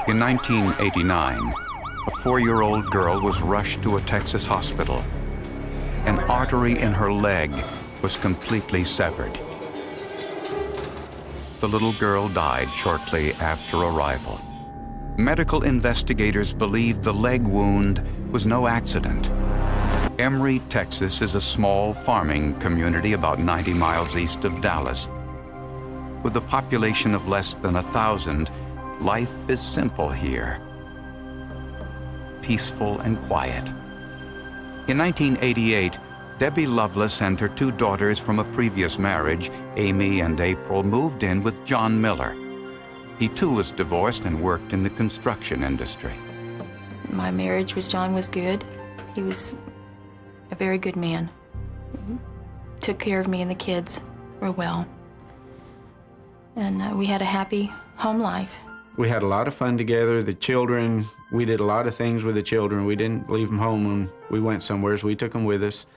In 1989, a 4-year-old girl was rushed to a Texas hospital. An artery in her leg was completely severed. The little girl died shortly after arrival. Medical investigators believed the leg wound was no accident. Emory, Texas is a small farming community about 90 miles east of Dallas. With a population of less than 1,000, life is simple here. Peaceful and quiet. In 1988, Debbie Lovelace and her 2 daughters from a previous marriage, Amy and April, moved in with John Miller. He too was divorced and worked in the construction industry. My marriage with John was good. He was a very good man. He took care of me and the kids real well. And we had a happy home life. We had a lot of fun together. The children, we did a lot of things with the children. We didn't leave them home when we went somewhere, so we took them with us.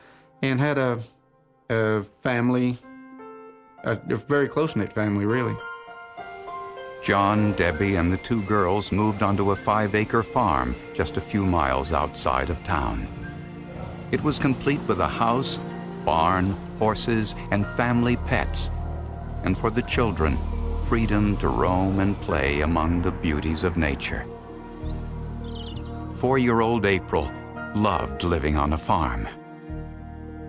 And had a family, a very close-knit family, really. John, Debbie, and the 2 girls moved onto a 5-acre farm just a few miles outside of town. It was complete with a house, barn, horses, and family pets. And for the children, freedom to roam and play among the beauties of nature. 4-year-old April loved living on a farm.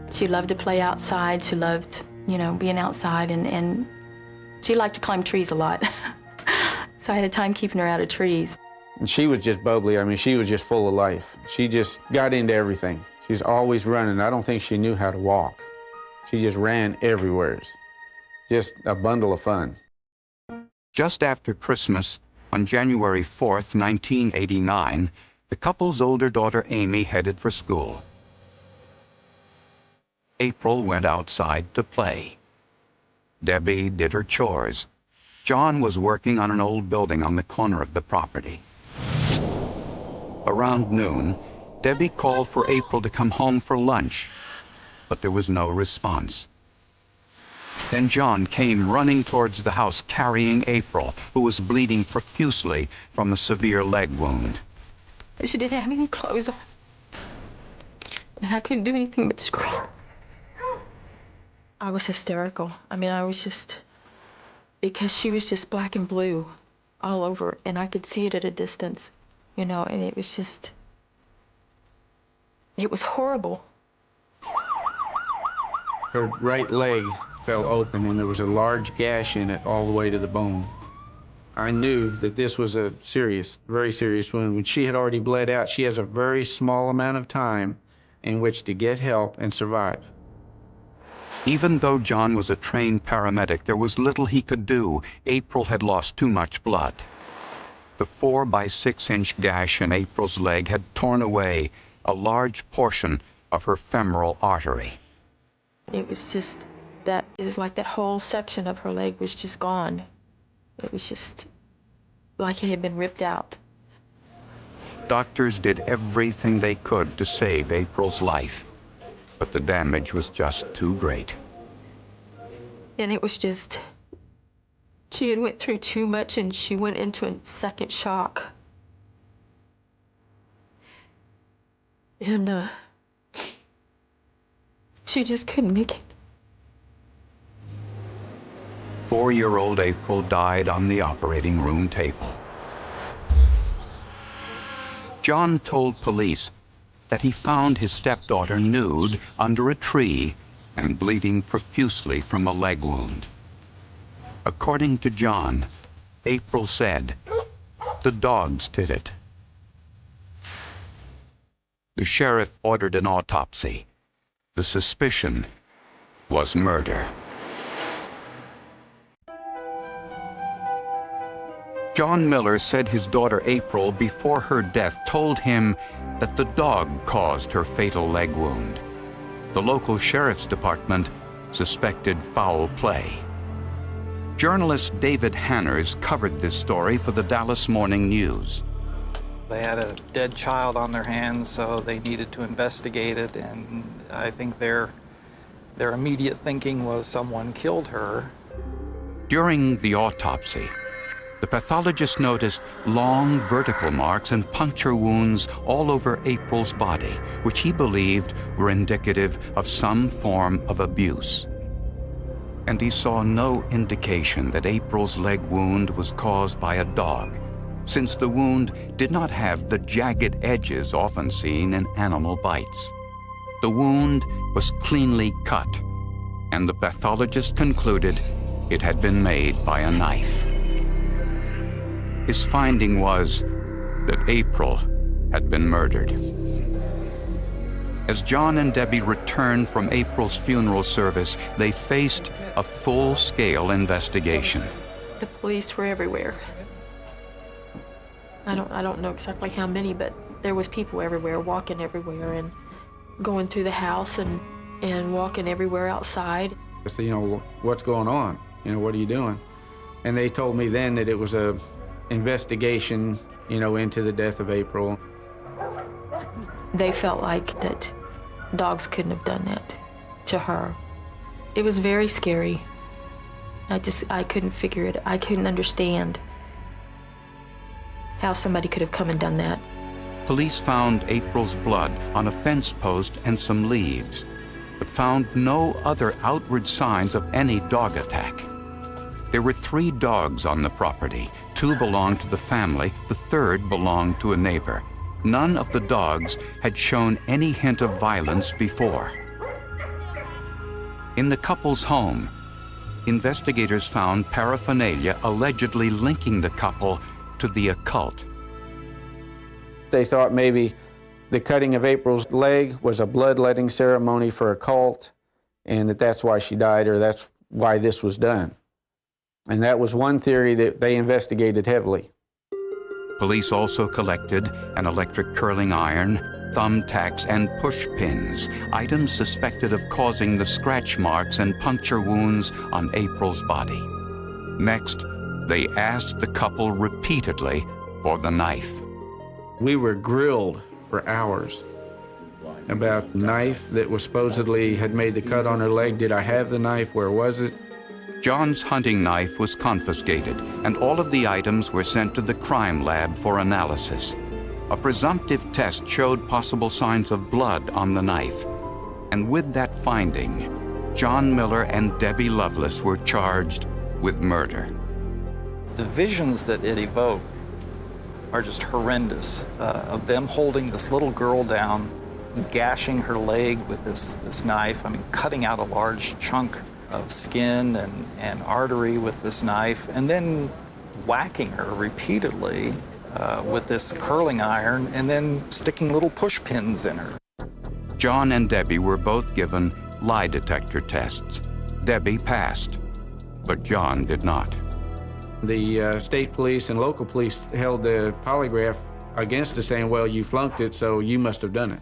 She loved to play outside. She loved, being outside, and she liked to climb trees a lot. So I had a time keeping her out of trees. And she was just bubbly. I mean, she was just full of life. She just got into everything. She's always running. I don't think she knew how to walk. She just ran everywhere. Just a bundle of fun. Just after Christmas, on January 4th, 1989, the couple's older daughter Amy headed for school. April went outside to play. Debbie did her chores. John was working on an old building on the corner of the property. Around noon, Debbie called for April to come home for lunch, but there was no response. Then John came running towards the house carrying April, who was bleeding profusely from a severe leg wound. She didn't have any clothes on, and I couldn't do anything but scream. I was hysterical. I mean, because she was just black and blue all over, and I could see it at a distance, and it was horrible. Her right leg fell open, and there was a large gash in it all the way to the bone. I knew that this was a very serious wound. When she had already bled out, she has a very small amount of time in which to get help and survive. Even though John was a trained paramedic, there was little he could do. April had lost too much blood. The 4 by 6-inch gash in April's leg had torn away a large portion of her femoral artery. It was like that whole section of her leg was just gone. It was just like it had been ripped out. Doctors did everything they could to save April's life, but the damage was just too great. And it was just, she had went through too much, and she went into a second shock. And she just couldn't make it. 4-year-old April died on the operating room table. John told police that he found his stepdaughter nude under a tree and bleeding profusely from a leg wound. According to John, April said, "The dogs did it." The sheriff ordered an autopsy. The suspicion was murder. John Miller said his daughter April, before her death, told him that the dog caused her fatal leg wound. The local sheriff's department suspected foul play. Journalist David Hanners covered this story for the Dallas Morning News. They had a dead child on their hands, so they needed to investigate it, and I think their immediate thinking was someone killed her. During the autopsy, the The pathologist noticed long vertical marks and puncture wounds all over April's body, which he believed were indicative of some form of abuse. And he saw no indication that April's leg wound was caused by a dog, since the wound did not have the jagged edges often seen in animal bites. The wound was cleanly cut, and the pathologist concluded it had been made by a knife. His finding was that April had been murdered. As John and Debbie returned from April's funeral service, they faced a full-scale investigation. The police were everywhere. I don't know exactly how many, but there was people everywhere, walking everywhere and going through the house and walking everywhere outside. I said, what's going on? What are you doing? And they told me then that it was a investigation, into the death of April. They felt like that dogs couldn't have done that to her. It was very scary. I couldn't figure it. I couldn't understand how somebody could have come and done that. Police found April's blood on a fence post and some leaves, but found no other outward signs of any dog attack. There were 3 dogs on the property. 2 belonged to the family, the 3rd belonged to a neighbor. None of the dogs had shown any hint of violence before. In the couple's home, investigators found paraphernalia allegedly linking the couple to the occult. They thought maybe the cutting of April's leg was a bloodletting ceremony for a cult, and that's why she died, or that's why this was done. And that was one theory that they investigated heavily. Police also collected an electric curling iron, thumbtacks, and push pins, items suspected of causing the scratch marks and puncture wounds on April's body. Next, they asked the couple repeatedly for the knife. We were grilled for hours about the knife that was supposedly had made the cut on her leg. Did I have the knife? Where was it? John's hunting knife was confiscated, and all of the items were sent to the crime lab for analysis. A presumptive test showed possible signs of blood on the knife. And with that finding, John Miller and Debbie Lovelace were charged with murder. The visions that it evoked are just horrendous, of them holding this little girl down, gashing her leg with this knife, cutting out a large chunk of skin and artery with this knife, and then whacking her repeatedly with this curling iron, and then sticking little push pins in her. John and Debbie were both given lie detector tests. Debbie passed, but John did not. The state police and local police held the polygraph against us, saying, well, you flunked it, so you must have done it.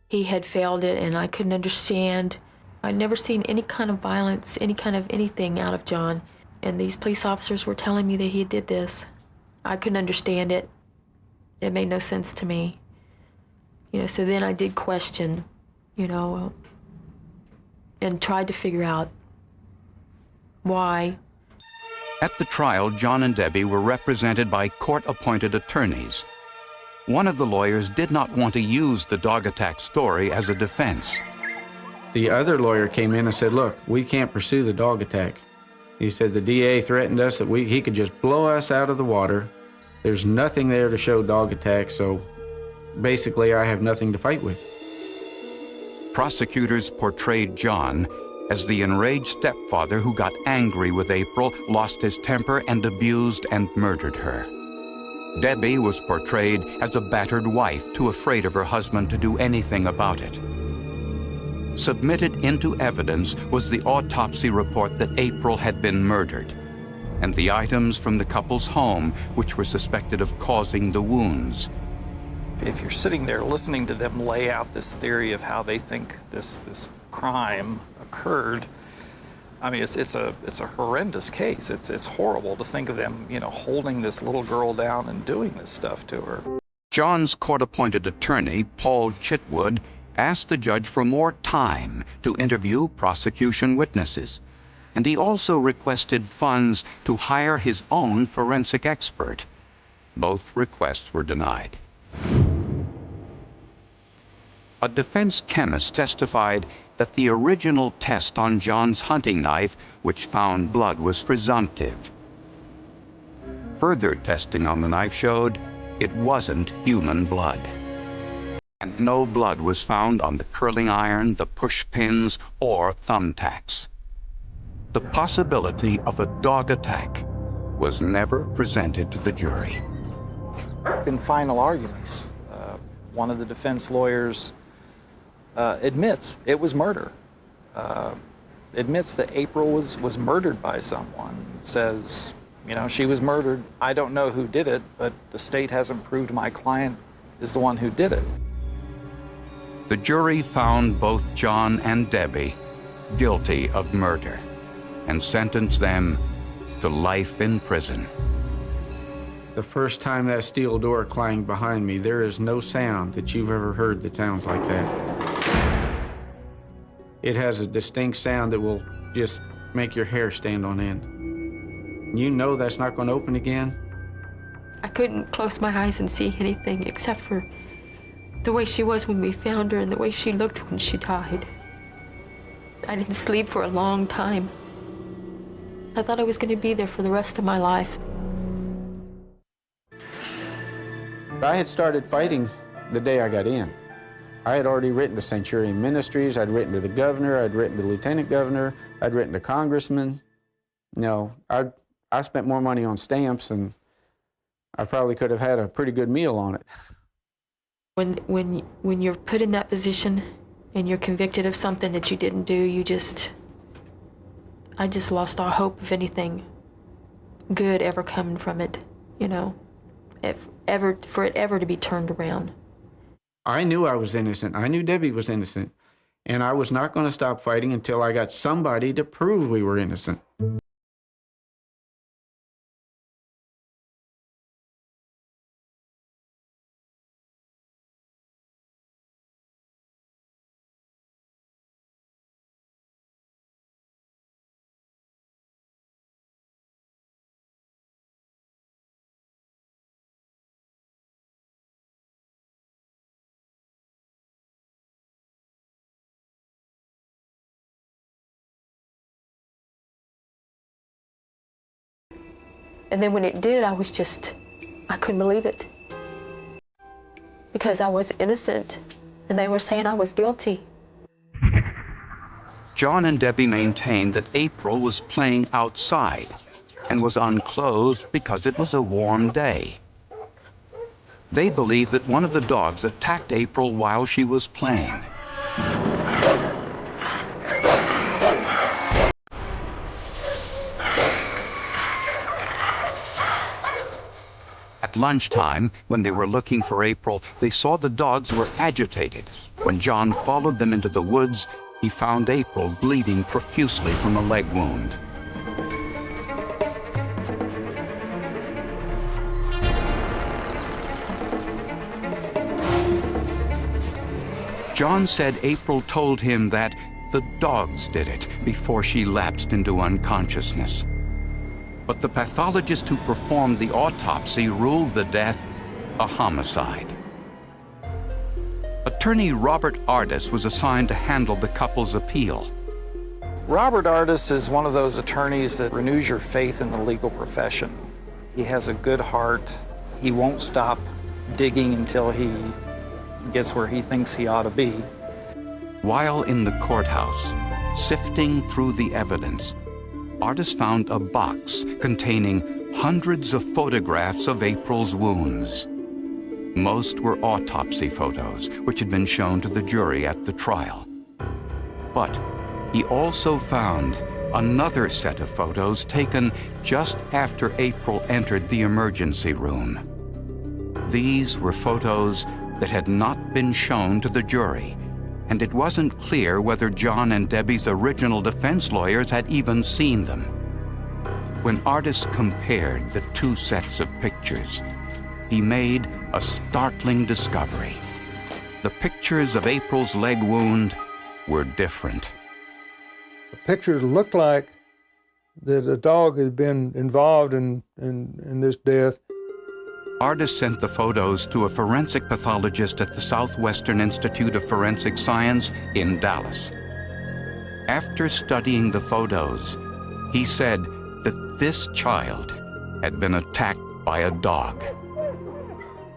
He had failed it, and I couldn't understand. I'd never seen any kind of violence, any kind of anything out of John. And these police officers were telling me that he did this. I couldn't understand it. It made no sense to me. So then I did question, and tried to figure out why. At the trial, John and Debbie were represented by court-appointed attorneys. One of the lawyers did not want to use the dog attack story as a defense. The other lawyer came in and said, look, we can't pursue the dog attack. He said the DA threatened us that he could just blow us out of the water. There's nothing there to show dog attack, so basically I have nothing to fight with. Prosecutors portrayed John as the enraged stepfather who got angry with April, lost his temper, and abused and murdered her. Debbie was portrayed as a battered wife, too afraid of her husband to do anything about it. Submitted into evidence was the autopsy report that April had been murdered, and the items from the couple's home which were suspected of causing the wounds. If you're sitting there listening to them lay out this theory of how they think this crime occurred, it's a horrendous case. It's horrible to think of them, holding this little girl down and doing this stuff to her. John's court-appointed attorney, Paul Chitwood, asked the judge for more time to interview prosecution witnesses. and he also requested funds to hire his own forensic expert. Both requests were denied. A defense chemist testified that the original test on John's hunting knife, which found blood, was presumptive. Further testing on the knife showed it wasn't human blood. And no blood was found on the curling iron, the push pins, or thumbtacks. The possibility of a dog attack was never presented to the jury. In final arguments, one of the defense lawyers admits it was murder, admits that April was murdered by someone, says, you know, she was murdered. I don't know who did it, but the state hasn't proved my client is the one who did it. The jury found both John and Debbie guilty of murder and sentenced them to life in prison. The first time that steel door clanged behind me, there is no sound that you've ever heard that sounds like that. It has a distinct sound that will just make your hair stand on end. You know that's not going to open again. I couldn't close my eyes and see anything except for the way she was when we found her and the way she looked when she died. I didn't sleep for a long time. I thought I was going to be there for the rest of my life. I had started fighting the day I got in. I had already written to Centurion Ministries, I'd written to the governor, I'd written to lieutenant governor, I'd written to congressmen. You know, I spent more money on stamps than I probably could have had a pretty good meal on it. When you're put in that position and you're convicted of something that you didn't do, I just lost all hope of anything good ever coming from it, you know, for it ever to be turned around. I knew I was innocent. I knew Debbie was innocent. And I was not going to stop fighting until I got somebody to prove we were innocent. And then when it did, I couldn't believe it. Because I was innocent, and they were saying I was guilty. John and Debbie maintained that April was playing outside and was unclothed because it was a warm day. They believed that one of the dogs attacked April while she was playing. At lunchtime, when they were looking for April, they saw the dogs were agitated. When John followed them into the woods, he found April bleeding profusely from a leg wound. John said April told him that the dogs did it before she lapsed into unconsciousness. But the pathologist who performed the autopsy ruled the death a homicide. Attorney Robert Ardis was assigned to handle the couple's appeal. Robert Ardis is one of those attorneys that renews your faith in the legal profession. He has a good heart. He won't stop digging until he gets where he thinks he ought to be. While in the courthouse, sifting through the evidence, Ardis found a box containing hundreds of photographs of April's wounds. Most were autopsy photos, which had been shown to the jury at the trial. But he also found another set of photos taken just after April entered the emergency room. These were photos that had not been shown to the jury, and it wasn't clear whether John and Debbie's original defense lawyers had even seen them. When Ardis compared the two sets of pictures, he made a startling discovery. The pictures of April's leg wound were different. The pictures looked like that a dog has been involved in this death. Artis sent the photos to a forensic pathologist at the Southwestern Institute of Forensic Science in Dallas. After studying the photos, he said that this child had been attacked by a dog.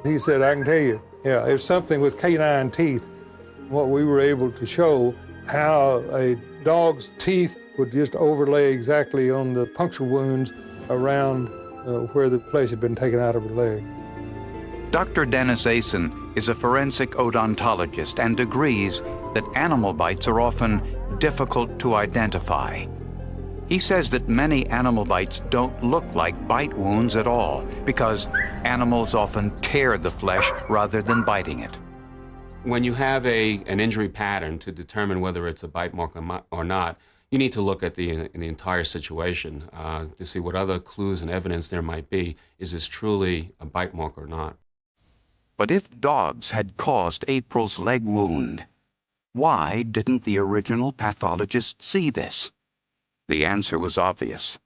He said, I can tell you, yeah, it's something with canine teeth. What we were able to show, how a dog's teeth would just overlay exactly on the puncture wounds around where the place had been taken out of her leg. Dr. Dennis Asen is a forensic odontologist and agrees that animal bites are often difficult to identify. He says that many animal bites don't look like bite wounds at all because animals often tear the flesh rather than biting it. When you have an injury pattern to determine whether it's a bite mark or not, you need to look at the entire situation to see what other clues and evidence there might be. Is this truly a bite mark or not? But if dogs had caused April's leg wound, why didn't the original pathologist see this? The answer was obvious.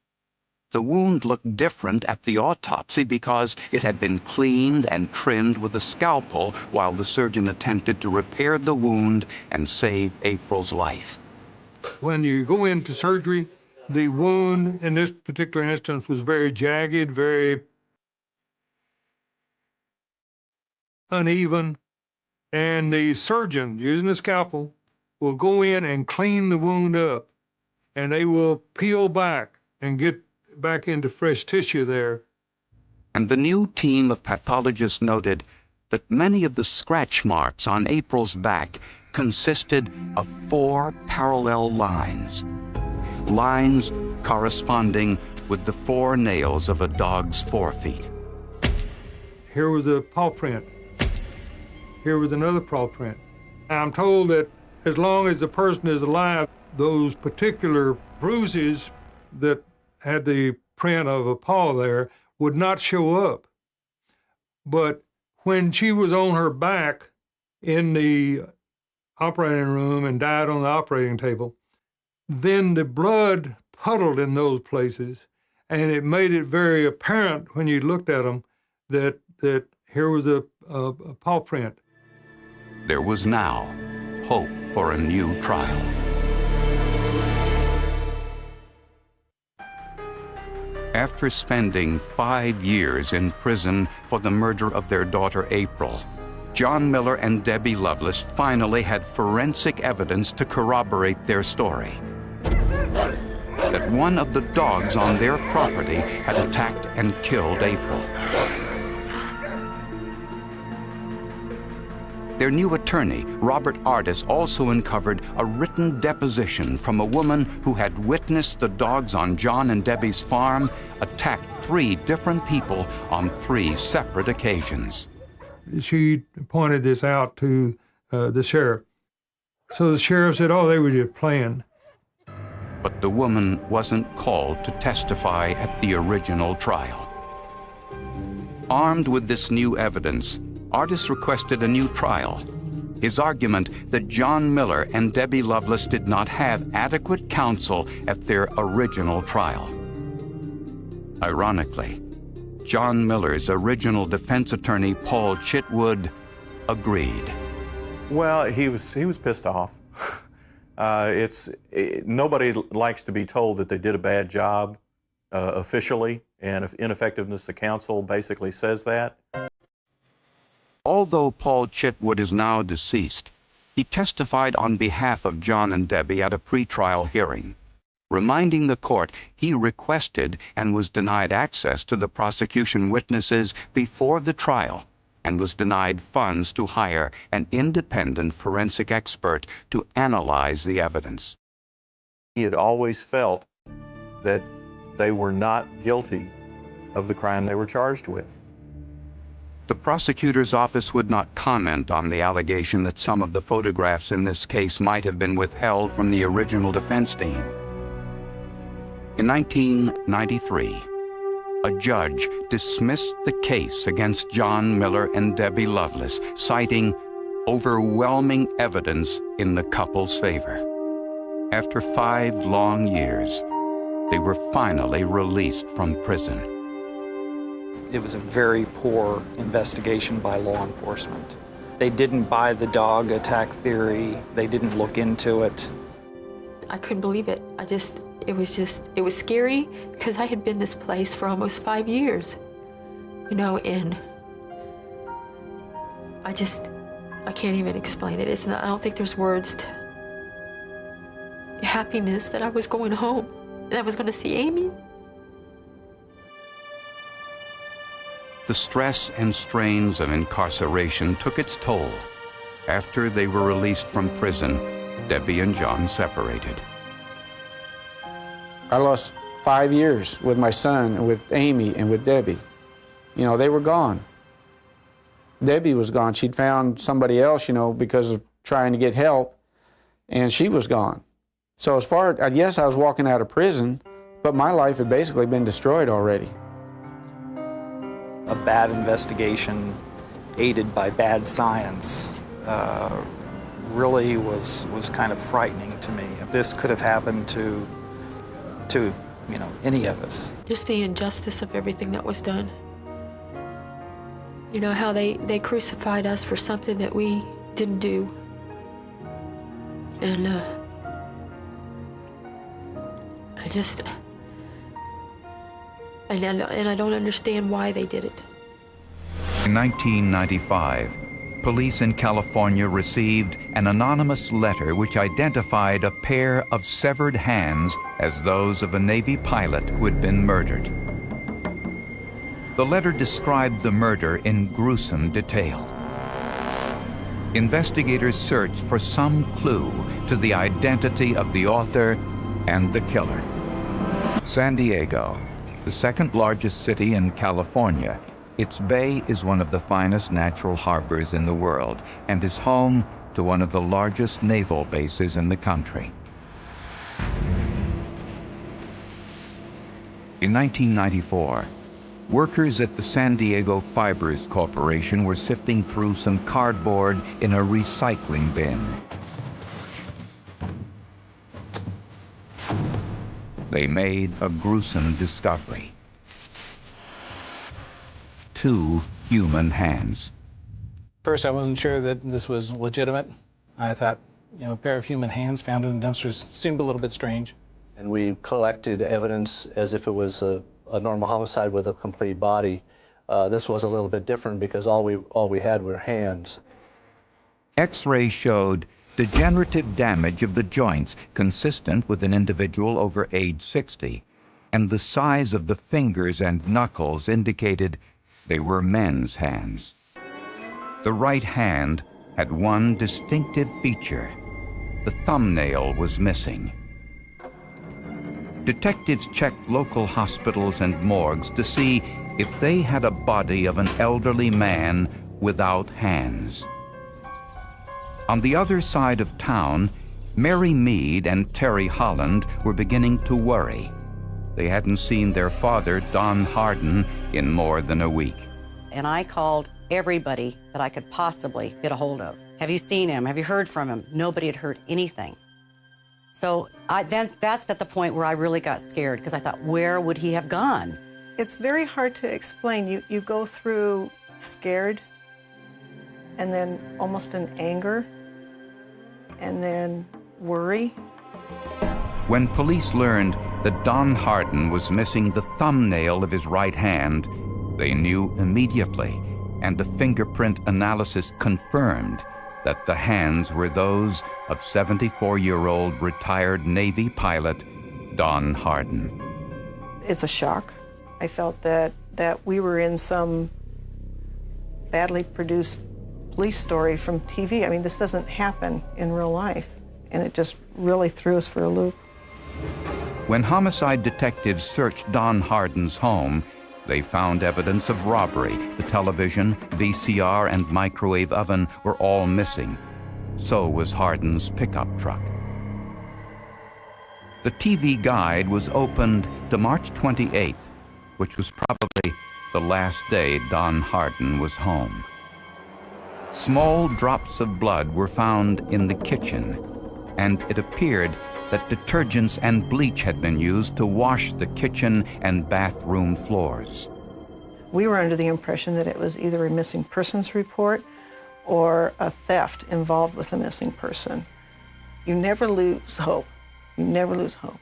The wound looked different at the autopsy because it had been cleaned and trimmed with a scalpel while the surgeon attempted to repair the wound and save April's life. When you go into surgery, the wound in this particular instance was very jagged, very uneven, and the surgeon, using a scalpel, will go in and clean the wound up, and they will peel back and get back into fresh tissue there. And the new team of pathologists noted that many of the scratch marks on April's back consisted of 4 parallel lines. Lines corresponding with the 4 nails of a dog's forefeet. Here was a paw print. Here was another paw print. I'm told that as long as the person is alive, those particular bruises that had the print of a paw there would not show up. But when she was on her back in the operating room and died on the operating table, then the blood puddled in those places, and it made it very apparent when you looked at them that here was a paw print. There was now hope for a new trial. After spending 5 years in prison for the murder of their daughter April, John Miller and Debbie Loveless finally had forensic evidence to corroborate their story. That one of the dogs on their property had attacked and killed April. Their new attorney, Robert Artis, also uncovered a written deposition from a woman who had witnessed the dogs on John and Debbie's farm attack 3 different people on 3 separate occasions. She pointed this out to the sheriff. So the sheriff said, oh, they were just playing. But the woman wasn't called to testify at the original trial. Armed with this new evidence, Artis requested a new trial. His argument that John Miller and Debbie Loveless did not have adequate counsel at their original trial. Ironically, John Miller's original defense attorney, Paul Chitwood, agreed. Well, he was pissed off. Nobody likes to be told that they did a bad job officially, and if ineffectiveness of counsel basically says that. Although Paul Chitwood is now deceased, he testified on behalf of John and Debbie at a pretrial hearing, reminding the court he requested and was denied access to the prosecution witnesses before the trial and was denied funds to hire an independent forensic expert to analyze the evidence. He had always felt that they were not guilty of the crime they were charged with. The prosecutor's office would not comment on the allegation that some of the photographs in this case might have been withheld from the original defense team. In 1993, a judge dismissed the case against John Miller and Debbie Loveless, citing overwhelming evidence in the couple's favor. After 5 long years, they were finally released from prison. It was a very poor investigation by law enforcement. They didn't buy the dog attack theory. They didn't look into it. I couldn't believe it. It was scary because I had been this place for almost 5 years, and I can't even explain it. I don't think there's words to happiness that I was going home and I was going to see Amy. The stress and strains of incarceration took its toll. After they were released from prison, Debbie and John separated. I lost 5 years with my son and with Amy and with Debbie. They were gone. Debbie was gone. She'd found somebody else, because of trying to get help, and she was gone. So yes, I was walking out of prison, but my life had basically been destroyed already. A bad investigation aided by bad science really was kind of frightening to me. This could have happened to any of us. Just the injustice of everything that was done. How they crucified us for something that we didn't do. And I don't understand why they did it. In 1995, police in California received an anonymous letter which identified a pair of severed hands as those of a Navy pilot who had been murdered. The letter described the murder in gruesome detail. Investigators searched for some clue to the identity of the author and the killer. San Diego, the second largest city in California, its bay is one of the finest natural harbors in the world and is home to one of the largest naval bases in the country. In 1994, workers at the San Diego Fibers Corporation were sifting through some cardboard in a recycling bin. They made a gruesome discovery. 2 human hands. First, I wasn't sure that this was legitimate. I thought, a pair of human hands found in dumpsters seemed a little bit strange. And we collected evidence as if it was a normal homicide with a complete body. This was a little bit different because all we had were hands. X-rays showed degenerative damage of the joints consistent with an individual over age 60, and the size of the fingers and knuckles indicated they were men's hands. The right hand had one distinctive feature. The thumbnail was missing. Detectives checked local hospitals and morgues to see if they had a body of an elderly man without hands. On the other side of town, Mary Mead and Terry Holland were beginning to worry. They hadn't seen their father, Don Harden, in more than a week. And I called everybody that I could possibly get a hold of. Have you seen him? Have you heard from him? Nobody had heard anything. So that's at the point where I really got scared because I thought, where would he have gone? It's very hard to explain. You go through scared and then almost an anger and then worry. When police learned that Don Harden was missing the thumbnail of his right hand, they knew immediately, and a fingerprint analysis confirmed that the hands were those of 74-year-old retired Navy pilot Don Harden. It's a shock. I felt that we were in some badly produced police story from TV. I mean, this doesn't happen in real life, and it just really threw us for a loop. When homicide detectives searched Don Harden's home, they found evidence of robbery. The television, VCR, and microwave oven were all missing. So was Harden's pickup truck. The TV guide was opened to March 28th, which was probably the last day Don Harden was home. Small drops of blood were found in the kitchen, and it appeared that detergents and bleach had been used to wash the kitchen and bathroom floors. We were under the impression that it was either a missing persons report or a theft involved with a missing person. You never lose hope. You never lose hope.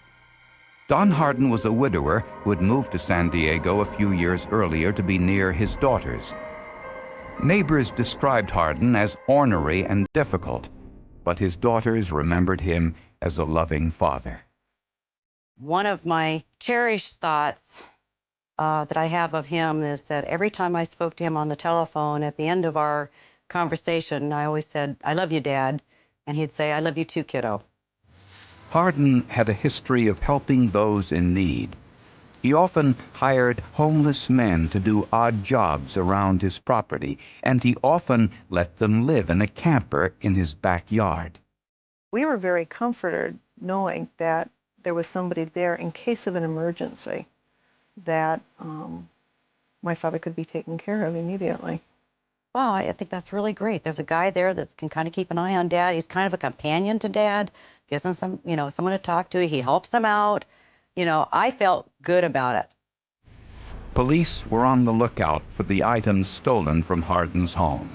Don Hardin was a widower who had moved to San Diego a few years earlier to be near his daughters. Neighbors described Hardin as ornery and difficult, but his daughters remembered him as a loving father. One of my cherished thoughts that I have of him is that every time I spoke to him on the telephone, at the end of our conversation, I always said, "I love you, Dad," and he'd say, "I love you too, kiddo." Hardin had a history of helping those in need. He often hired homeless men to do odd jobs around his property, and he often let them live in a camper in his backyard. We were very comforted knowing that there was somebody there in case of an emergency, that my father could be taken care of immediately. Well, I think that's really great. There's a guy there that can kind of keep an eye on Dad. He's kind of a companion to Dad, gives him some, someone to talk to. He helps him out. I felt good about it. Police were on the lookout for the items stolen from Hardin's home.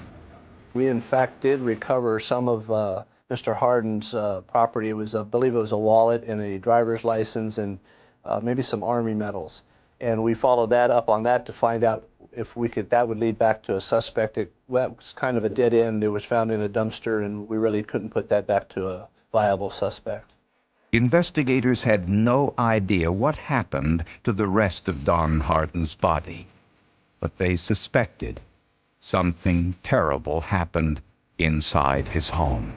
We, in fact, did recover some of Mr. Hardin's property. It was, I believe it was a wallet and a driver's license and maybe some Army medals. And we followed that up on that to find out if we could, that would lead back to a suspect. It was kind of a dead end. It was found in a dumpster, and we really couldn't put that back to a viable suspect. Investigators had no idea what happened to the rest of Don Hardin's body, but they suspected something terrible happened inside his home.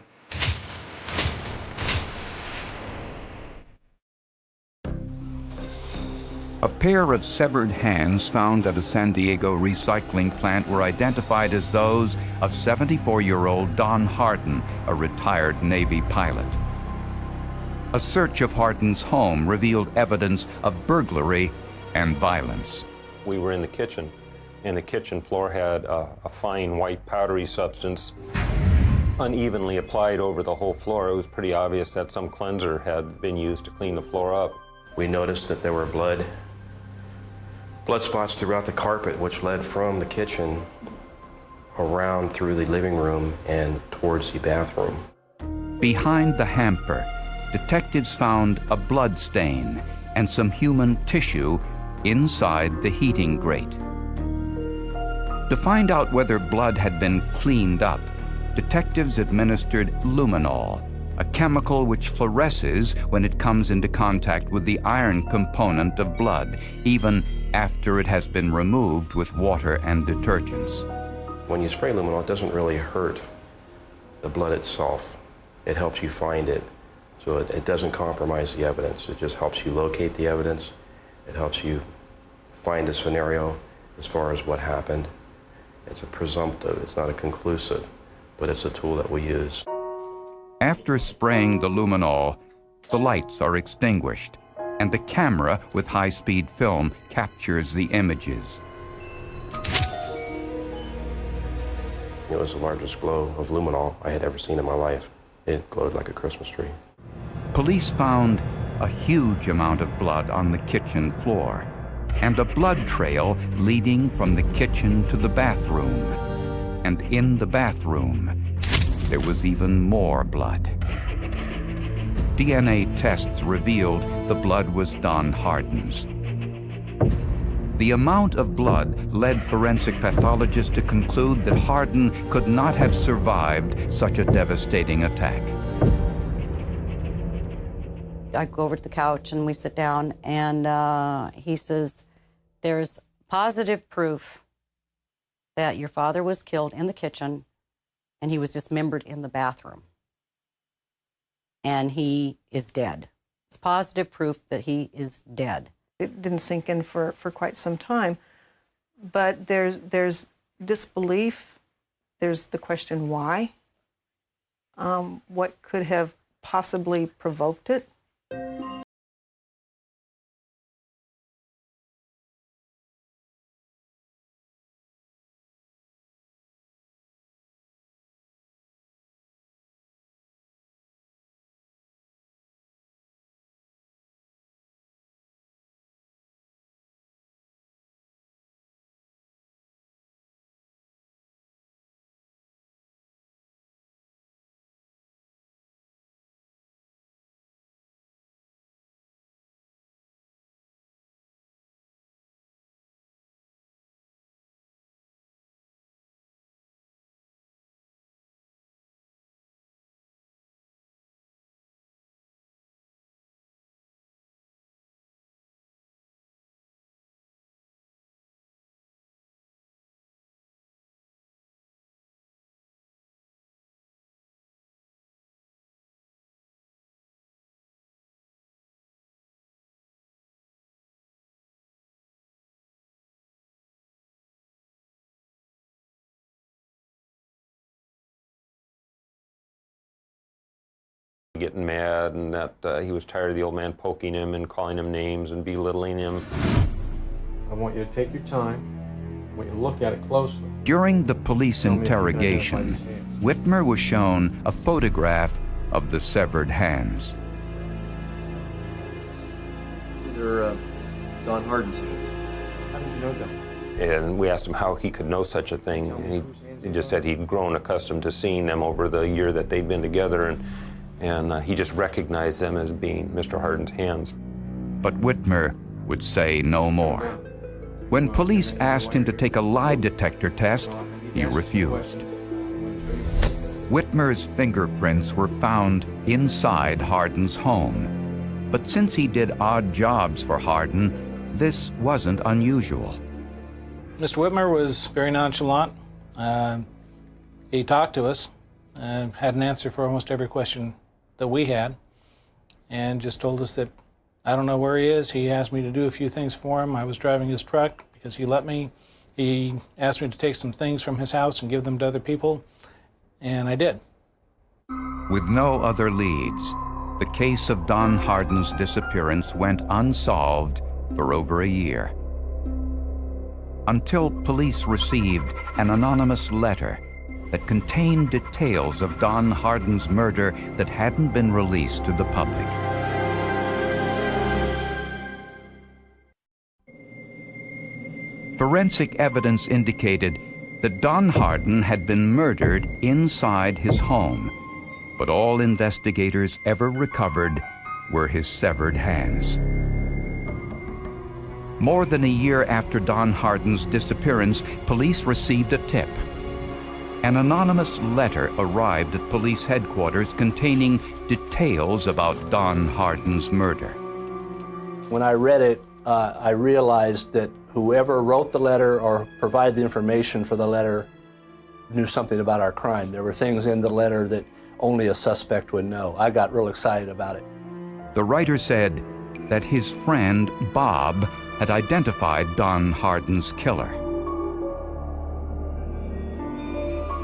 A pair of severed hands found at a San Diego recycling plant were identified as those of 74-year-old Don Hardin, a retired Navy pilot. A search of Hardin's home revealed evidence of burglary and violence. We were in the kitchen, and the kitchen floor had a fine white powdery substance unevenly applied over the whole floor. It was pretty obvious that some cleanser had been used to clean the floor up. We noticed that there were blood spots throughout the carpet, which led from the kitchen around through the living room and towards the bathroom. Behind the hamper, detectives found a blood stain and some human tissue inside the heating grate. To find out whether blood had been cleaned up, detectives administered luminol, a chemical which fluoresces when it comes into contact with the iron component of blood, even after it has been removed with water and detergents. When you spray luminol, it doesn't really hurt the blood itself. It helps you find it, so it doesn't compromise the evidence. It just helps you locate the evidence. It helps you find a scenario as far as what happened. It's a presumptive, it's not a conclusive, but it's a tool that we use. After spraying the luminol, the lights are extinguished, and the camera with high-speed film captures the images. It was the largest glow of luminol I had ever seen in my life. It glowed like a Christmas tree. Police found a huge amount of blood on the kitchen floor, and a blood trail leading from the kitchen to the bathroom. And in the bathroom, there was even more blood. DNA tests revealed the blood was Don Hardin's. The amount of blood led forensic pathologists to conclude that Hardin could not have survived such a devastating attack. I go over to the couch and we sit down, and he says, "There's positive proof that your father was killed in the kitchen and he was dismembered in the bathroom. And he is dead. It's positive proof that he is dead." It didn't sink in for quite some time, but there's disbelief. There's the question why. What could have possibly provoked it? getting mad, and that he was tired of the old man poking him and calling him names and belittling him. I want you to take your time. I want you to look at it closely. During the police Tell me if you can identify interrogation, these hands. Whitmer was shown a photograph of the severed hands. They're Don Harden's hands. How did you know that? And we asked him how he could know such a thing, and he just said he'd grown accustomed to seeing them over the year that they'd been together, and he just recognized them as being Mr. Harden's hands. But Whitmer would say no more. When police asked him to take a lie detector test, he refused. Whitmer's fingerprints were found inside Harden's home. But since he did odd jobs for Harden, this wasn't unusual. Mr. Whitmer was very nonchalant. He talked to us, had an answer for almost every question that we had, and just told us that I don't know where he is. He asked me to do a few things for him. I was driving his truck because he let me. He asked me to take some things from his house and give them to other people, and I did. With no other leads, the case of Don Harden's disappearance went unsolved for over a year. Until police received an anonymous letter that contained details of Don Harden's murder that hadn't been released to the public. Forensic evidence indicated that Don Harden had been murdered inside his home, but all investigators ever recovered were his severed hands. More than a year after Don Harden's disappearance, police received a tip. An anonymous letter arrived at police headquarters containing details about Don Harden's murder. When I read it, I realized that whoever wrote the letter or provided the information for the letter knew something about our crime. There were things in the letter that only a suspect would know. I got real excited about it. The writer said that his friend, Bob, had identified Don Harden's killer.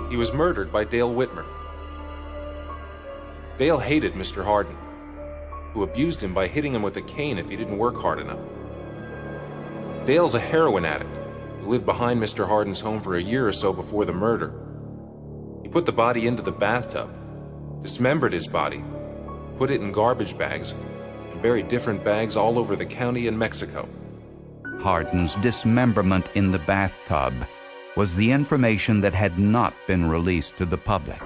He was murdered by Dale Whitmer. Dale hated Mr. Harden, who abused him by hitting him with a cane if he didn't work hard enough. Dale's a heroin addict who lived behind Mr. Harden's home for a year or so before the murder. He put the body into the bathtub, dismembered his body, put it in garbage bags, and buried different bags all over the county and Mexico. Harden's dismemberment in the bathtub was the information that had not been released to the public.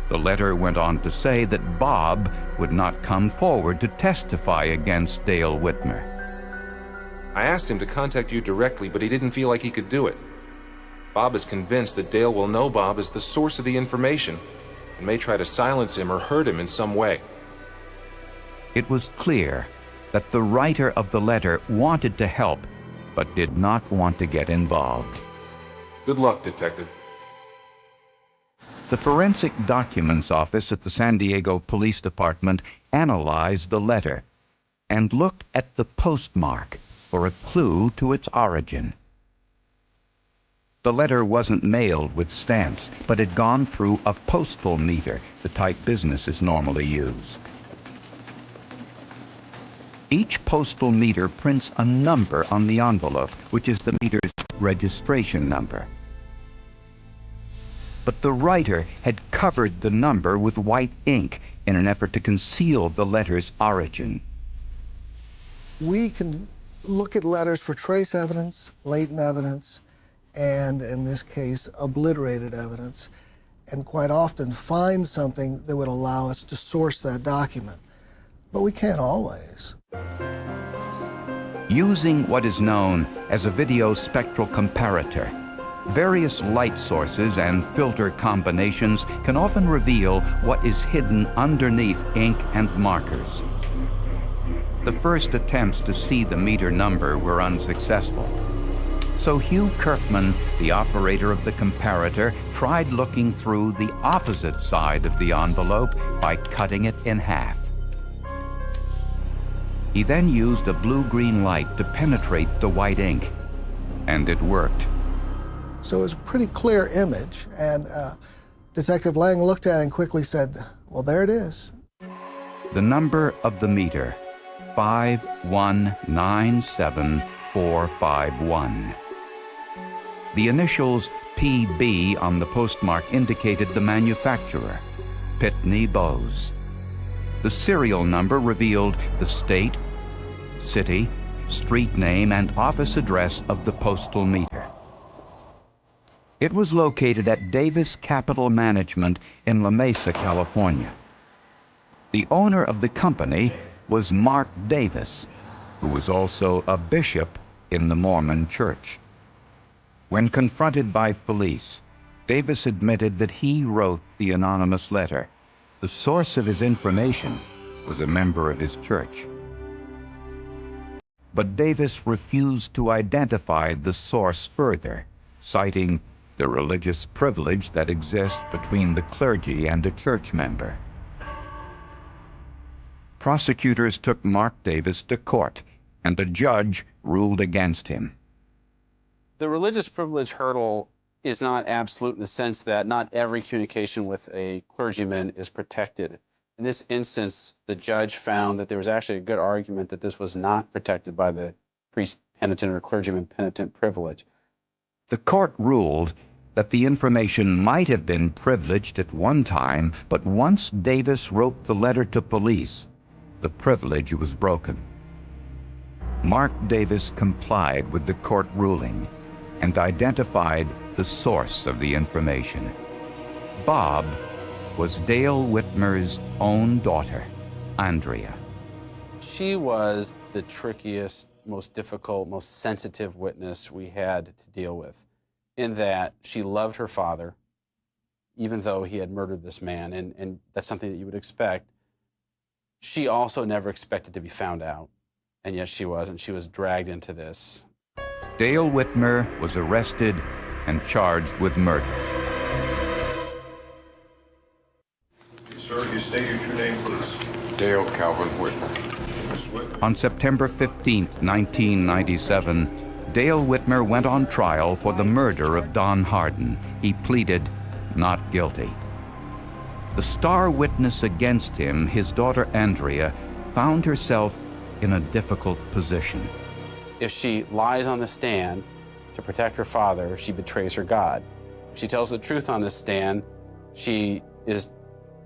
The letter went on to say that Bob would not come forward to testify against Dale Whitmer. I asked him to contact you directly, but he didn't feel like he could do it. Bob is convinced that Dale will know Bob is the source of the information and may try to silence him or hurt him in some way. It was clear that the writer of the letter wanted to help, but did not want to get involved. Good luck, Detective. The Forensic Documents Office at the San Diego Police Department analyzed the letter and looked at the postmark for a clue to its origin. The letter wasn't mailed with stamps, but had gone through a postal meter, the type businesses normally use. Each postal meter prints a number on the envelope, which is the meter's registration number. But the writer had covered the number with white ink in an effort to conceal the letter's origin. We can look at letters for trace evidence, latent evidence, and in this case, obliterated evidence, and quite often find something that would allow us to source that document. But we can't always. Using what is known as a video spectral comparator, various light sources and filter combinations can often reveal what is hidden underneath ink and markers. The first attempts to see the meter number were unsuccessful. So Hugh Kerfman, the operator of the comparator, tried looking through the opposite side of the envelope by cutting it in half. He then used a blue-green light to penetrate the white ink, and it worked. So it was a pretty clear image, and Detective Lang looked at it and quickly said, well, there it is. The number of the meter, 5197451. The initials PB on the postmark indicated the manufacturer, Pitney Bowes. The serial number revealed the state, city, street name, and office address of the postal meter. It was located at Davis Capital Management in La Mesa, California. The owner of the company was Mark Davis, who was also a bishop in the Mormon Church. When confronted by police, Davis admitted that he wrote the anonymous letter. The source of his information was a member of his church. But Davis refused to identify the source further, citing the religious privilege that exists between the clergy and a church member. Prosecutors took Mark Davis to court, and a judge ruled against him. The religious privilege hurdle is not absolute in the sense that not every communication with a clergyman is protected. In this instance, the judge found that there was actually a good argument that this was not protected by the priest penitent or clergyman penitent privilege. The court ruled that the information might have been privileged at one time, but once Davis wrote the letter to police, the privilege was broken. Mark Davis complied with the court ruling and identified the source of the information. Bob was Dale Whitmer's own daughter, Andrea. She was the trickiest, most difficult, most sensitive witness we had to deal with, in that she loved her father, even though he had murdered this man, and that's something that you would expect. She also never expected to be found out, and yet she was, and she was dragged into this. Dale Whitmer was arrested and charged with murder. Sir, you state your true name, please. Dale Calvin Whitmer. On September 15, 1997, Dale Whitmer went on trial for the murder of Don Hardin. He pleaded not guilty. The star witness against him, his daughter Andrea, found herself in a difficult position. If she lies on the stand to protect her father, she betrays her God. If she tells the truth on the stand, she is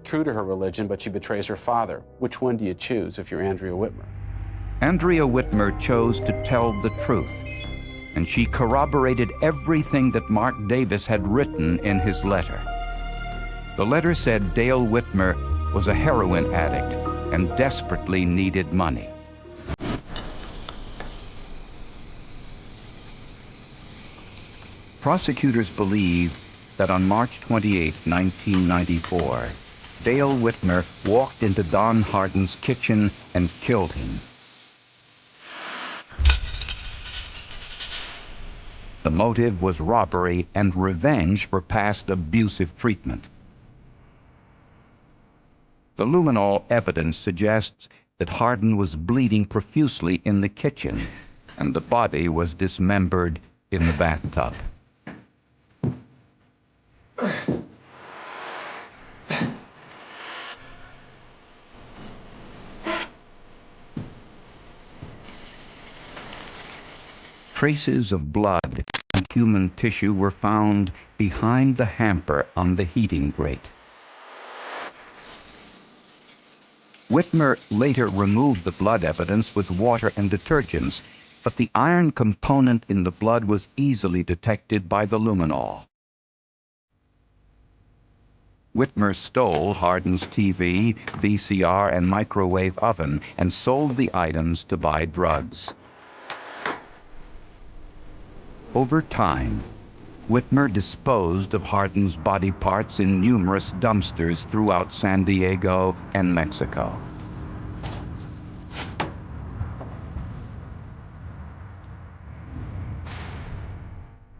true to her religion, but she betrays her father. Which one do you choose if you're Andrea Whitmer? Andrea Whitmer chose to tell the truth, and she corroborated everything that Mark Davis had written in his letter. The letter said Dale Whitmer was a heroin addict and desperately needed money. Prosecutors believe that on March 28, 1994, Dale Whitmer walked into Don Hardin's kitchen and killed him. The motive was robbery and revenge for past abusive treatment. The luminol evidence suggests that Hardin was bleeding profusely in the kitchen, and the body was dismembered in the bathtub. Traces of blood and human tissue were found behind the hamper on the heating grate. Whitmer later removed the blood evidence with water and detergents, but the iron component in the blood was easily detected by the luminol. Whitmer stole Hardin's TV, VCR, and microwave oven and sold the items to buy drugs. Over time, Whitmer disposed of Hardin's body parts in numerous dumpsters throughout San Diego and Mexico.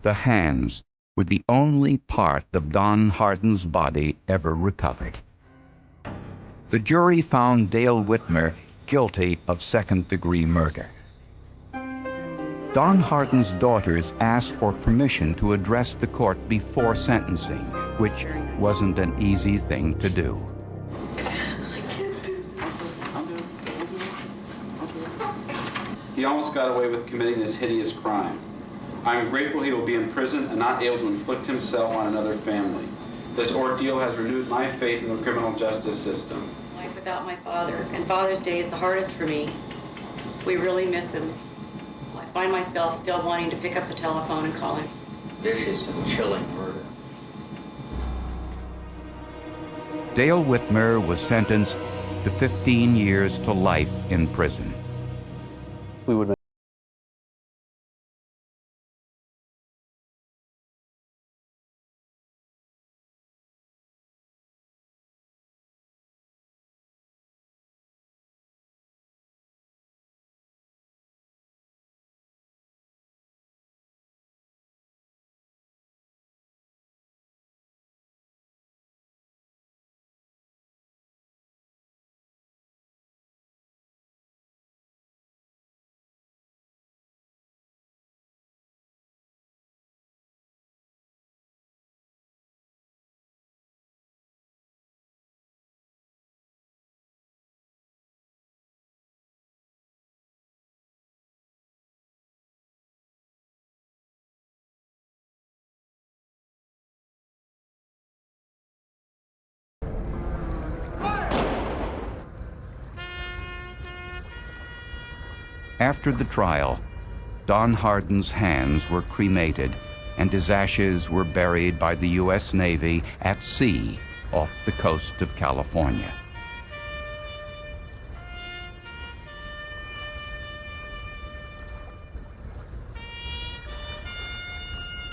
The hands were the only part of Don Hardin's body ever recovered. The jury found Dale Whitmer guilty of second-degree murder. Don Hardin's daughters asked for permission to address the court before sentencing, which wasn't an easy thing to do. I can't do this. He almost got away with committing this hideous crime. I am grateful he will be in prison and not able to inflict himself on another family. This ordeal has renewed my faith in the criminal justice system. Life without my father, and Father's Day is the hardest for me. We really miss him. I find myself still wanting to pick up the telephone and call him. This is a chilling murder. Dale Whitmer was sentenced to 15 years to life in prison. We would After the trial, Don Hardin's hands were cremated and his ashes were buried by the U.S. Navy at sea off the coast of California.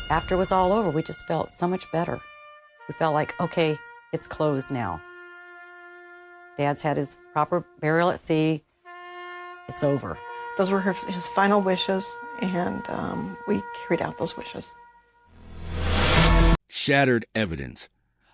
After it was all over, we just felt so much better. We felt like, okay, it's closed now. Dad's had his proper burial at sea. It's over. Those were his final wishes, and we carried out those wishes. Shattered Evidence,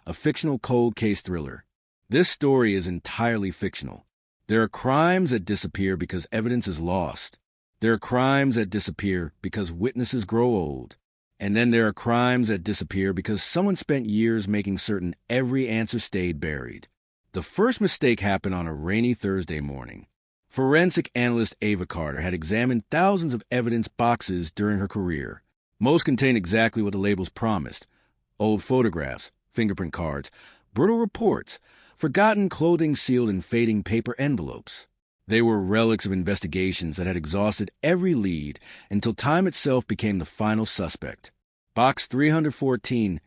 a fictional cold case thriller. This story is entirely fictional. There are crimes that disappear because evidence is lost. There are crimes that disappear because witnesses grow old. And then there are crimes that disappear because someone spent years making certain every answer stayed buried. The first mistake happened on a rainy Thursday morning. Forensic analyst Ava Carter had examined thousands of evidence boxes during her career. Most contained exactly what the labels promised: old photographs, fingerprint cards, brutal reports, forgotten clothing sealed in fading paper envelopes. They were relics of investigations that had exhausted every lead until time itself became the final suspect. Box 314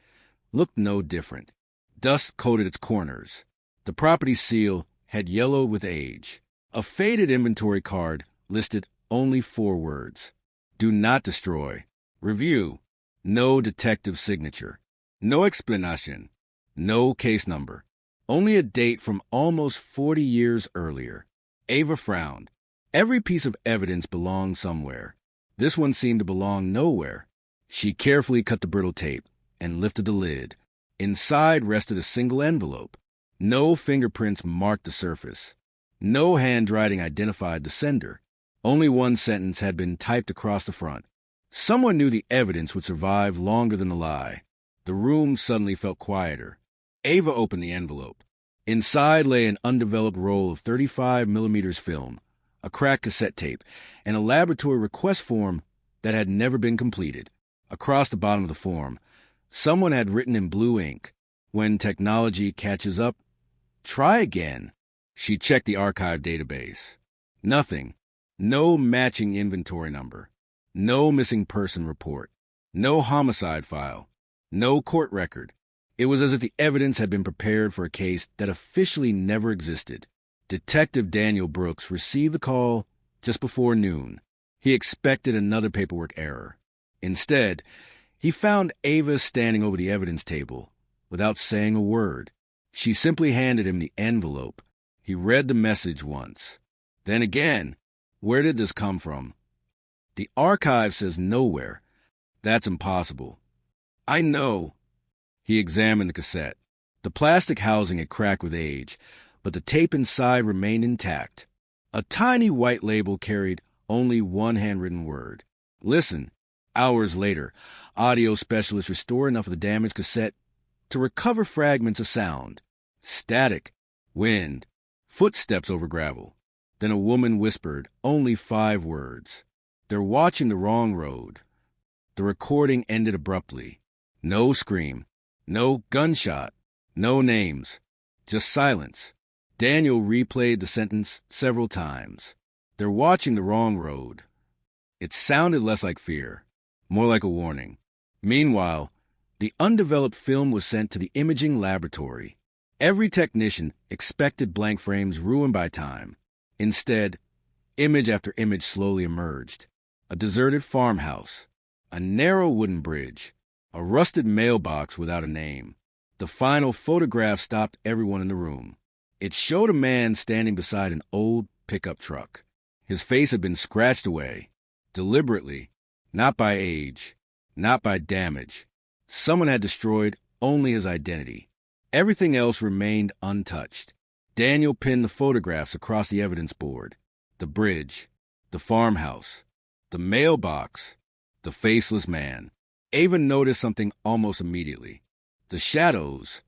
looked no different. Dust coated its corners. The property seal had yellowed with age. A faded inventory card listed only 4 words: do not destroy, review, no detective signature, no explanation, no case number, only a date from almost 40 years earlier. Ava frowned. Every piece of evidence belonged somewhere. This one seemed to belong nowhere. She carefully cut the brittle tape and lifted the lid. Inside rested a single envelope. No fingerprints marked the surface. No handwriting identified the sender. Only one sentence had been typed across the front. Someone knew the evidence would survive longer than the lie. The room suddenly felt quieter. Ava opened the envelope. Inside lay an undeveloped roll of 35mm film, a cracked cassette tape, and a laboratory request form that had never been completed. Across the bottom of the form, someone had written in blue ink, "When technology catches up, try again." She checked the archive database. Nothing. No matching inventory number. No missing person report. No homicide file. No court record. It was as if the evidence had been prepared for a case that officially never existed. Detective Daniel Brooks received the call just before noon. He expected another paperwork error. Instead, he found Ava standing over the evidence table without saying a word. She simply handed him the envelope. He read the message once. Then again. Where did this come from? The archive says nowhere. That's impossible. I know. He examined the cassette. The plastic housing had cracked with age, but the tape inside remained intact. A tiny white label carried only one handwritten word: listen. Hours later, audio specialists restored enough of the damaged cassette to recover fragments of sound: static, wind, footsteps over gravel. Then a woman whispered only 5 words. "They're watching the wrong road." The recording ended abruptly. No scream, no gunshot, no names, just silence. Daniel replayed the sentence several times. "They're watching the wrong road." It sounded less like fear, more like a warning. Meanwhile, the undeveloped film was sent to the imaging laboratory. Every technician expected blank frames ruined by time. Instead, image after image slowly emerged. A deserted farmhouse, a narrow wooden bridge, a rusted mailbox without a name. The final photograph stopped everyone in the room. It showed a man standing beside an old pickup truck. His face had been scratched away, deliberately, not by age, not by damage. Someone had destroyed only his identity. Everything else remained untouched. Daniel pinned the photographs across the evidence board. The bridge, the farmhouse, the mailbox, the faceless man. Ava noticed something almost immediately. The shadows.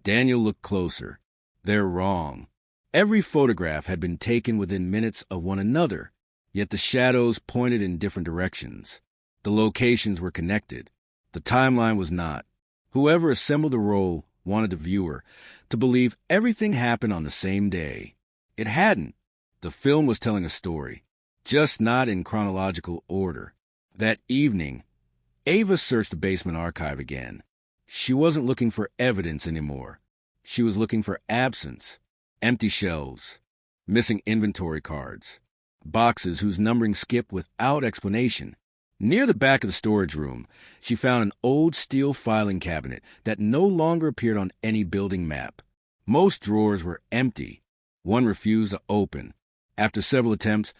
Daniel looked closer. They're wrong. Every photograph had been taken within minutes of one another, yet the shadows pointed in different directions. The locations were connected. The timeline was not. Whoever assembled the roll wanted the viewer to believe everything happened on the same day. It hadn't. The film was telling a story, just not in chronological order. That evening, Ava searched the basement archive again. She wasn't looking for evidence anymore. She was looking for absence. Empty shelves, missing inventory cards, boxes whose numbering skipped without explanation. Near the back of the storage room, she found an old steel filing cabinet that no longer appeared on any building map. Most drawers were empty. One refused to open. After several attempts,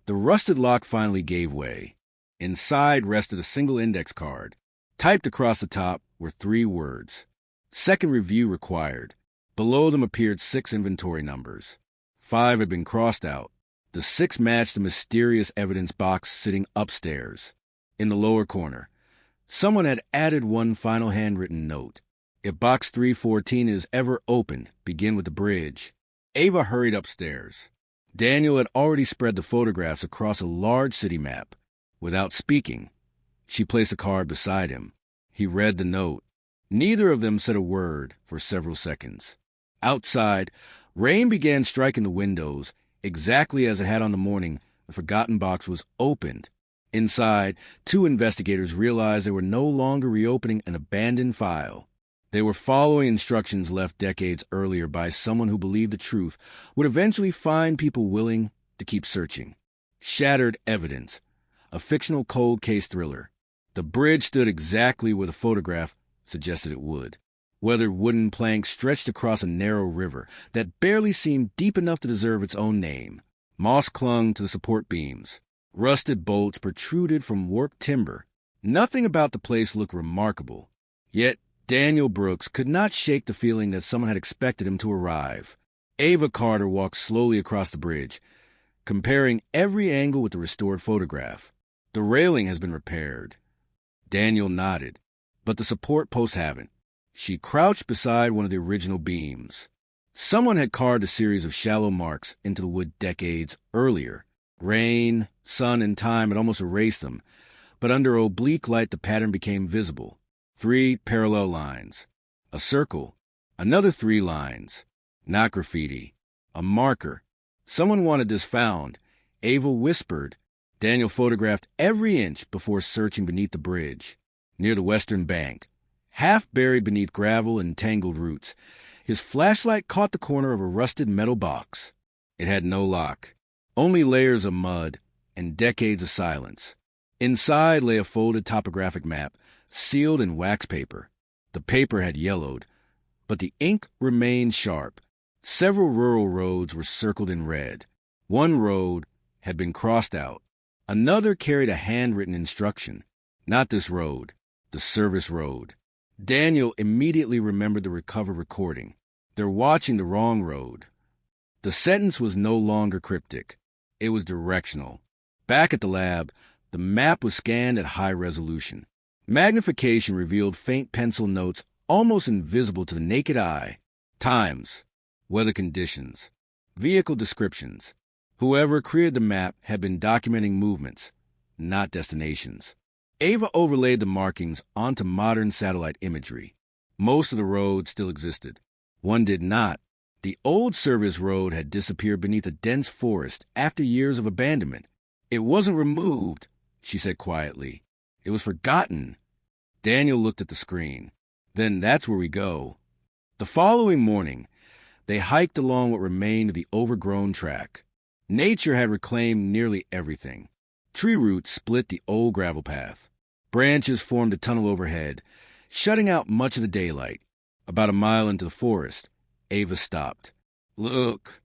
the rusted lock finally gave way. Inside rested a single index card. Typed across the top were 3 words. "Second review required." Below them appeared 6 inventory numbers. 5 had been crossed out. The 6 matched the mysterious evidence box sitting upstairs. In the lower corner, someone had added one final handwritten note. "If box 314 is ever opened, begin with the bridge." Ava hurried upstairs. Daniel had already spread the photographs across a large city map. Without speaking, she placed a card beside him. He read the note. Neither of them said a word for several seconds. Outside, rain began striking the windows, exactly as it had on the morning the forgotten box was opened. Inside, 2 investigators realized they were no longer reopening an abandoned file. They were following instructions left decades earlier by someone who believed the truth would eventually find people willing to keep searching. Shattered evidence. A fictional cold case thriller. The bridge stood exactly where the photograph suggested it would. Weathered wooden planks stretched across a narrow river that barely seemed deep enough to deserve its own name. Moss clung to the support beams. Rusted bolts protruded from warped timber. Nothing about the place looked remarkable. Yet Daniel Brooks could not shake the feeling that someone had expected him to arrive. Ava Carter walked slowly across the bridge, comparing every angle with the restored photograph. "The railing has been repaired." Daniel nodded, but the support posts haven't. She crouched beside one of the original beams. Someone had carved a series of shallow marks into the wood decades earlier. Rain, sun, and time had almost erased them, but under oblique light the pattern became visible. 3 parallel lines. A circle. Another 3 lines. Not graffiti. A marker. Someone wanted this found. Ava whispered. Daniel photographed every inch before searching beneath the bridge. Near the western bank, half buried beneath gravel and tangled roots, his flashlight caught the corner of a rusted metal box. It had no lock. Only layers of mud and decades of silence. Inside lay a folded topographic map, sealed in wax paper. The paper had yellowed, but the ink remained sharp. Several rural roads were circled in red. One road had been crossed out. Another carried a handwritten instruction. Not this road, the service road. Daniel immediately remembered the recovered recording. "They're watching the wrong road." The sentence was no longer cryptic. It was directional. Back at the lab, the map was scanned at high resolution. Magnification revealed faint pencil notes almost invisible to the naked eye. Times, weather conditions, vehicle descriptions, Whoever created the map had been documenting movements, not destinations. Ava overlaid the markings onto modern satellite imagery. Most of the road still existed. One did not. The old service road had disappeared beneath a dense forest after years of abandonment. It wasn't removed, she said quietly. It was forgotten. Daniel looked at the screen. Then that's where we go. The following morning, they hiked along what remained of the overgrown track. Nature had reclaimed nearly everything. Tree roots split the old gravel path. Branches formed a tunnel overhead, shutting out much of the daylight. About a mile into the forest, Ava stopped. Look!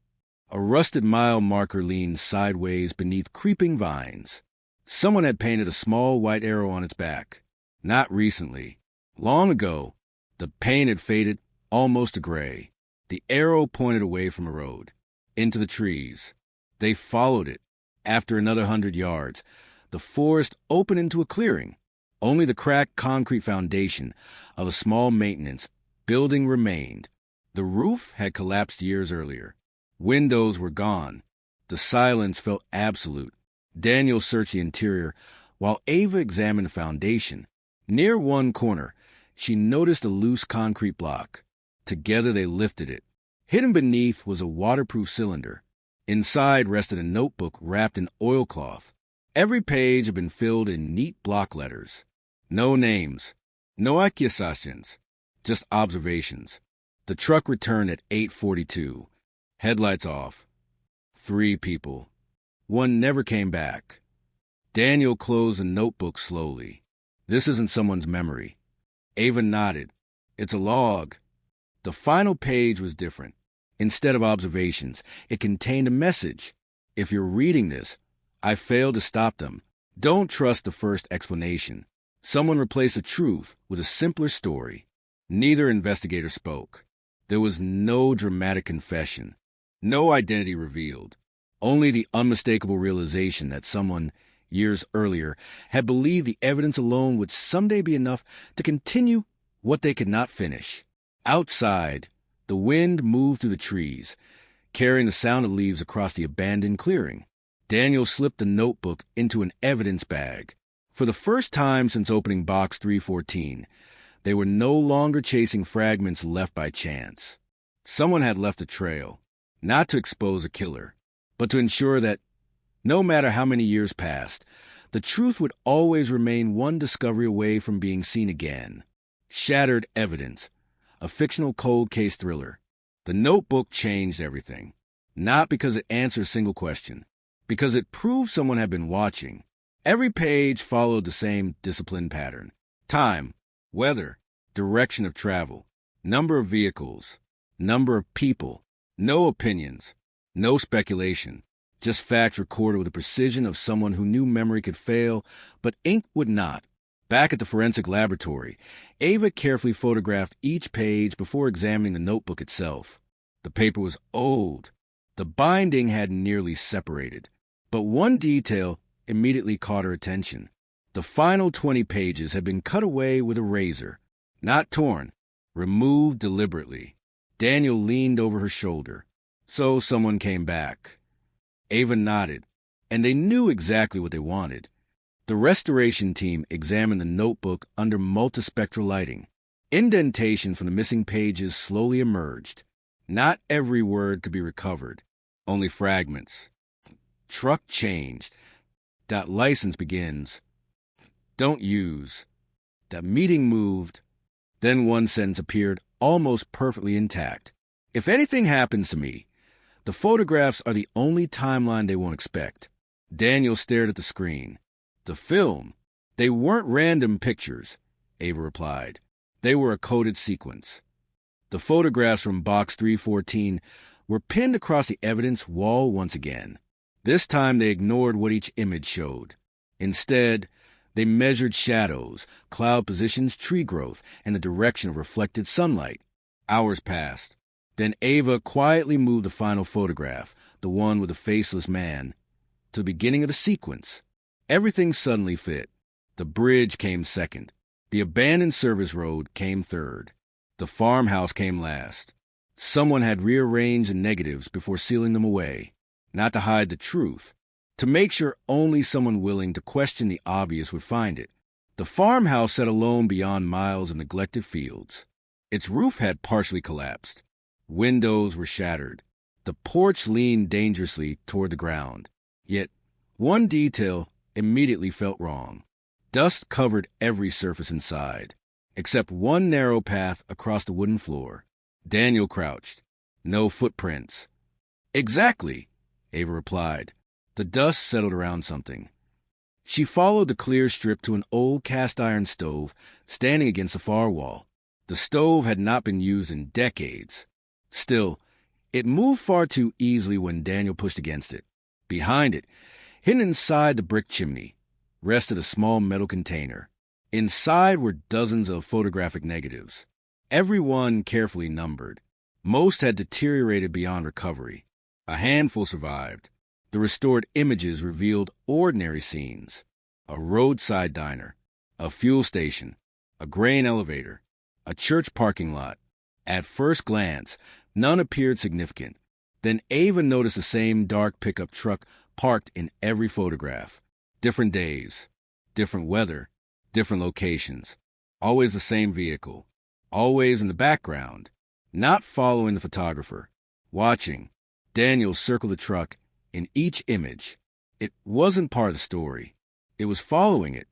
A rusted mile marker leaned sideways beneath creeping vines. Someone had painted a small white arrow on its back. Not recently. Long ago, the paint had faded almost to gray. The arrow pointed away from the road, into the trees. They followed it. After another 100 yards, the forest opened into a clearing. Only the cracked concrete foundation of a small maintenance building remained. The roof had collapsed years earlier. Windows were gone. The silence felt absolute. Daniel searched the interior while Ava examined the foundation. Near one corner, she noticed a loose concrete block. Together they lifted it. Hidden beneath was a waterproof cylinder. Inside rested a notebook wrapped in oilcloth. Every page had been filled in neat block letters. No names, no accusations, just observations. The truck returned at 8:42. Headlights off. 3 people. One never came back. Daniel closed the notebook slowly. This isn't someone's memory. Ava nodded. It's a log. The final page was different. Instead of observations, it contained a message. If you're reading this, I failed to stop them. Don't trust the first explanation. Someone replaced the truth with a simpler story. Neither investigator spoke. There was no dramatic confession, no identity revealed, only the unmistakable realization that someone, years earlier, had believed the evidence alone would someday be enough to continue what they could not finish. Outside, the wind moved through the trees, carrying the sound of leaves across the abandoned clearing. Daniel slipped the notebook into an evidence bag. For the first time since opening box 314, they were no longer chasing fragments left by chance. Someone had left a trail, not to expose a killer, but to ensure that, no matter how many years passed, the truth would always remain one discovery away from being seen again. Shattered evidence, a fictional cold case thriller. The notebook changed everything, not because it answered a single question, because it proved someone had been watching. Every page followed the same disciplined pattern. Time, weather, direction of travel, number of vehicles, number of people, no opinions, no speculation, just facts recorded with the precision of someone who knew memory could fail, but ink would not. Back at the forensic laboratory, Ava carefully photographed each page before examining the notebook itself. The paper was old. The binding had nearly separated. But one detail immediately caught her attention. The final 20 pages had been cut away with a razor. Not torn, removed deliberately. Daniel leaned over her shoulder. So someone came back. Ava nodded, and they knew exactly what they wanted. The restoration team examined the notebook under multispectral lighting. Indentation from the missing pages slowly emerged. Not every word could be recovered, only fragments. Truck changed. That license begins. Don't use. That meeting moved. Then one sentence appeared almost perfectly intact. If anything happens to me, the photographs are the only timeline they won't expect. Daniel stared at the screen. The film. They weren't random pictures, Ava replied. They were a coded sequence. The photographs from box 314 were pinned across the evidence wall once again. This time they ignored what each image showed. Instead, they measured shadows, cloud positions, tree growth, and the direction of reflected sunlight. Hours passed. Then Ava quietly moved the final photograph, the one with the faceless man, to the beginning of the sequence. Everything suddenly fit. The bridge came second. The abandoned service road came third. The farmhouse came last. Someone had rearranged the negatives before sealing them away. not to hide the truth, to make sure only someone willing to question the obvious would find it. The farmhouse sat alone beyond miles of neglected fields. Its roof had partially collapsed. Windows were shattered. The porch leaned dangerously toward the ground. Yet, one detail immediately felt wrong. Dust covered every surface inside, except one narrow path across the wooden floor. Daniel crouched. No footprints. Exactly, Ava replied. The dust settled around something. She followed the clear strip to an old cast-iron stove standing against the far wall. The stove had not been used in decades. Still, it moved far too easily when Daniel pushed against it. Behind it, hidden inside the brick chimney, rested a small metal container. Inside were dozens of photographic negatives, every one carefully numbered. Most had deteriorated beyond recovery. A handful survived. The restored images revealed ordinary scenes: a roadside diner, a fuel station, a grain elevator, a church parking lot. At first glance, none appeared significant. Then Ava noticed the same dark pickup truck parked in every photograph. Different days, different weather, different locations. Always the same vehicle. Always in the background, not following the photographer. Watching, Daniel circled the truck in each image. It wasn't part of the story. It was following it.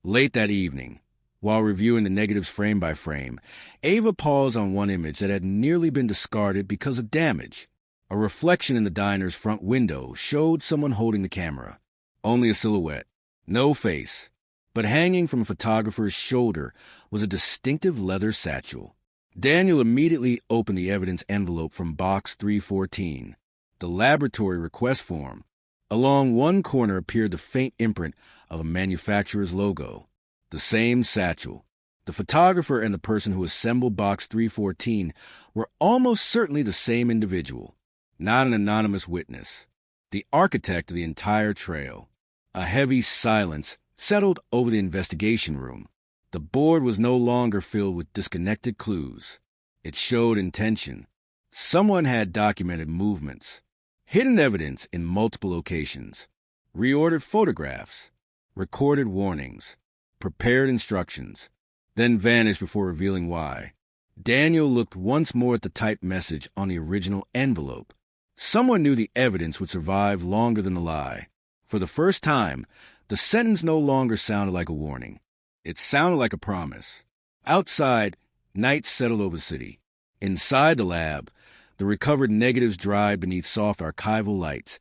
Late that evening, while reviewing the negatives frame by frame, Ava paused on one image that had nearly been discarded because of damage. A reflection in the diner's front window showed someone holding the camera. Only a silhouette, no face, but hanging from a photographer's shoulder was a distinctive leather satchel. Daniel immediately opened the evidence envelope from box 314, the laboratory request form. Along one corner appeared the faint imprint of a manufacturer's logo. The same satchel. The photographer and the person who assembled box 314 were almost certainly the same individual, not an anonymous witness, the architect of the entire trail. A heavy silence settled over the investigation room. The board was no longer filled with disconnected clues. It showed intention. Someone had documented movements, hidden evidence in multiple locations, reordered photographs, recorded warnings, prepared instructions, then vanished before revealing why. Daniel looked once more at the typed message on the original envelope. Someone knew the evidence would survive longer than the lie. For the first time, the sentence no longer sounded like a warning. It sounded like a promise. Outside, night settled over the city. Inside the lab, the recovered negatives dried beneath soft archival lights,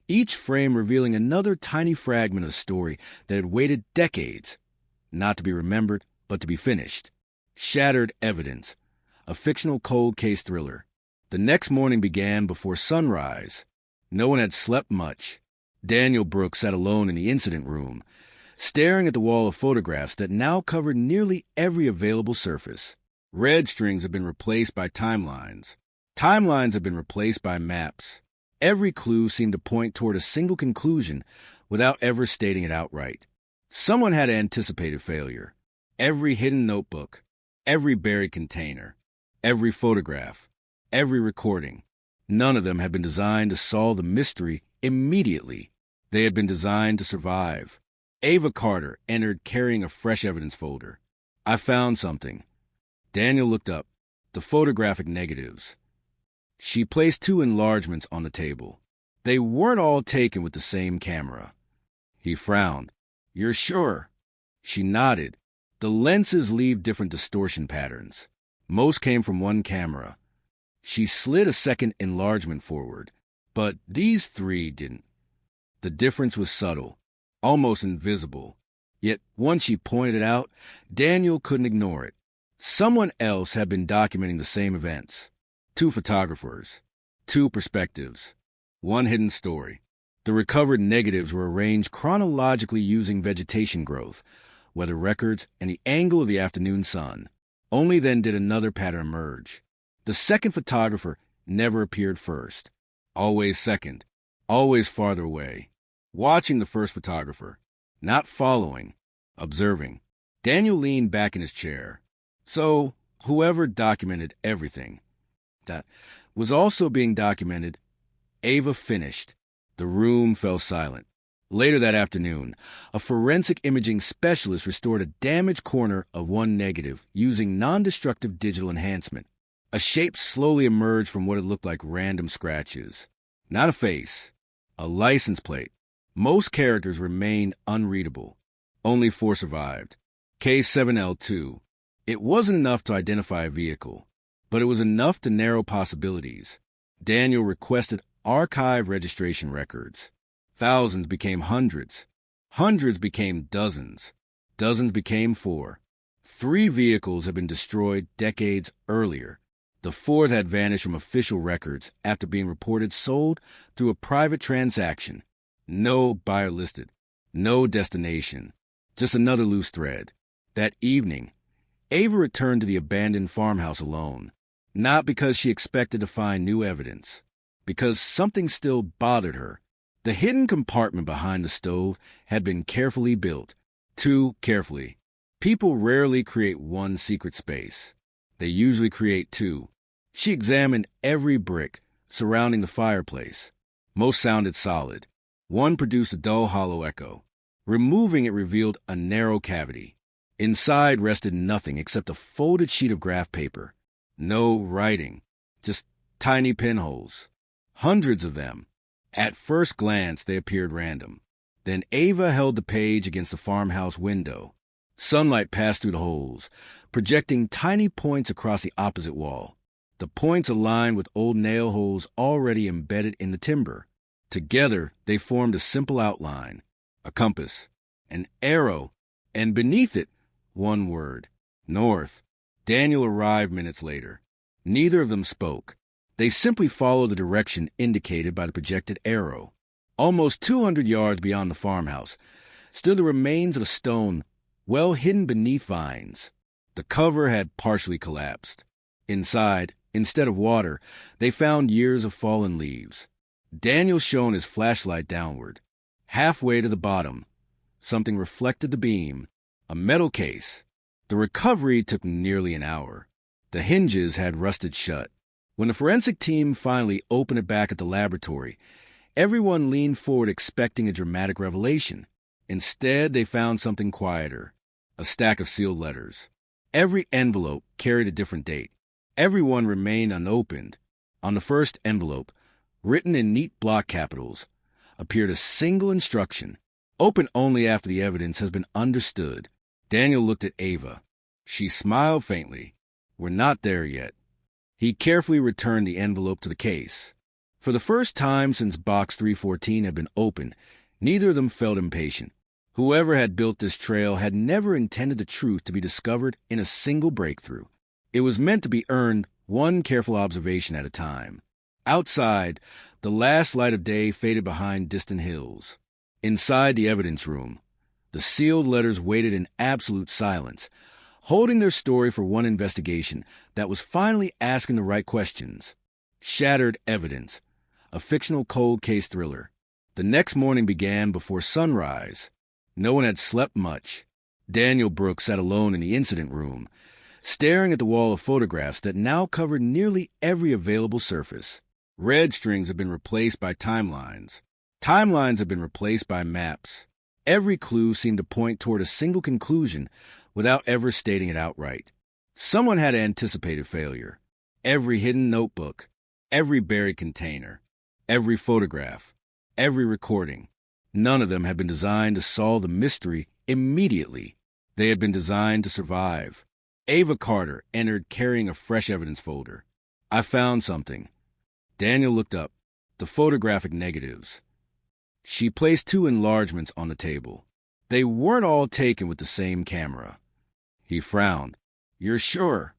each frame revealing another tiny fragment of a story that had waited decades, not to be remembered, but to be finished. Shattered evidence, a fictional cold case thriller. The next morning began before sunrise. No one had slept much. Daniel Brooks sat alone in the incident room, staring at the wall of photographs that now covered nearly every available surface. Red strings had been replaced by timelines. Timelines had been replaced by maps. Every clue seemed to point toward a single conclusion without ever stating it outright. Someone had anticipated failure. Every hidden notebook, every buried container, every photograph, every recording. None of them had been designed to solve the mystery immediately. They had been designed to survive. Ava Carter entered carrying a fresh evidence folder. I found something. Daniel looked up. The photographic negatives. She placed 2 enlargements on the table. They weren't all taken with the same camera. He frowned. You're sure? She nodded. The lenses leave different distortion patterns. Most came from one camera. She slid a second enlargement forward, but these 3 didn't. The difference was subtle, almost invisible. Yet once she pointed it out, Daniel couldn't ignore it. Someone else had been documenting the same events. 2 photographers, 2 perspectives, 1 hidden story. The recovered negatives were arranged chronologically using vegetation growth, weather records, and the angle of the afternoon sun. Only then did another pattern emerge. The second photographer never appeared first. Always second. Always farther away. Watching the first photographer. Not following. Observing. Daniel leaned back in his chair. So, whoever documented everything that was also being documented. Ava finished. The room fell silent. Later that afternoon, a forensic imaging specialist restored a damaged corner of one negative using non-destructive digital enhancement. A shape slowly emerged from what had looked like random scratches. Not a face, a license plate. Most characters remained unreadable. Only 4 survived. K7L2. It wasn't enough to identify a vehicle, but it was enough to narrow possibilities. Daniel requested archive registration records. Thousands became hundreds. Hundreds became dozens. Dozens became 4. 3 vehicles had been destroyed decades earlier. The 4th had vanished from official records after being reported sold through a private transaction. No buyer listed. No destination. Just another loose thread. That evening, Ava returned to the abandoned farmhouse alone. Not because she expected to find new evidence. Because something still bothered her. The hidden compartment behind the stove had been carefully built. Too carefully. People rarely create one secret space. They usually create 2. She examined every brick surrounding the fireplace. Most sounded solid. One produced a dull, hollow echo. Removing it revealed a narrow cavity. Inside rested nothing except a folded sheet of graph paper. No writing. Just tiny pinholes. Hundreds of them. At first glance, they appeared random. Then Ava held the page against the farmhouse window. Sunlight passed through the holes, projecting tiny points across the opposite wall. The points aligned with old nail holes already embedded in the timber. Together, they formed a simple outline, a compass, an arrow, and beneath it, one word, north. Daniel arrived minutes later. Neither of them spoke. They simply followed the direction indicated by the projected arrow. Almost 200 yards beyond the farmhouse stood the remains of a stone well hidden beneath vines. The cover had partially collapsed. Inside, instead of water, they found years of fallen leaves. Daniel shone his flashlight downward. Halfway to the bottom, something reflected the beam, a metal case. The recovery took nearly an hour. The hinges had rusted shut. When the forensic team finally opened it back at the laboratory, everyone leaned forward expecting a dramatic revelation. Instead, they found something quieter, a stack of sealed letters. Every envelope carried a different date. Every one remained unopened. On the first envelope, written in neat block capitals, appeared a single instruction: open only after the evidence has been understood. Daniel looked at Ava. She smiled faintly. We're not there yet. He carefully returned the envelope to the case. For the first time since Box 314 had been opened, neither of them felt impatient. Whoever had built this trail had never intended the truth to be discovered in a single breakthrough. It was meant to be earned one careful observation at a time. Outside, the last light of day faded behind distant hills. Inside the evidence room, the sealed letters waited in absolute silence, holding their story for one investigation that was finally asking the right questions. Shattered Evidence, a fictional cold case thriller. The next morning began before sunrise. No one had slept much. Daniel Brooks sat alone in the incident room, staring at the wall of photographs that now covered nearly every available surface. Red strings had been replaced by timelines. Timelines had been replaced by maps. Every clue seemed to point toward a single conclusion without ever stating it outright. Someone had anticipated failure. Every hidden notebook, every buried container, every photograph, every recording. None of them had been designed to solve the mystery immediately. They had been designed to survive. Ava Carter entered carrying a fresh evidence folder. I found something. Daniel looked up. The photographic negatives. She placed 2 enlargements on the table. They weren't all taken with the same camera. He frowned. You're sure?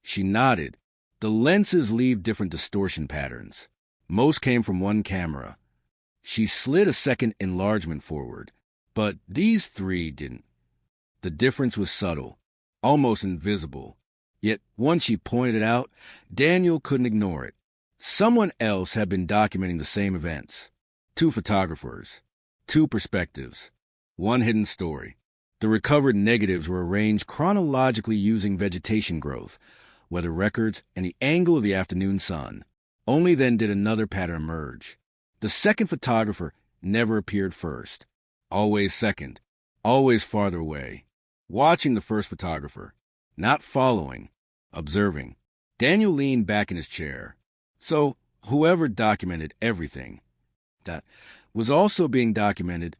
She nodded. The lenses leave different distortion patterns. Most came from one camera. She slid a second enlargement forward, but these 3 didn't. The difference was subtle, almost invisible. Yet once she pointed it out, Daniel couldn't ignore it. Someone else had been documenting the same events. 2 photographers, 2 perspectives, 1 hidden story. The recovered negatives were arranged chronologically using vegetation growth, weather records, and the angle of the afternoon sun. Only then did another pattern emerge. The second photographer never appeared first. Always second. Always farther away. Watching the first photographer. Not following. Observing. Daniel leaned back in his chair. So, whoever documented everything that was also being documented.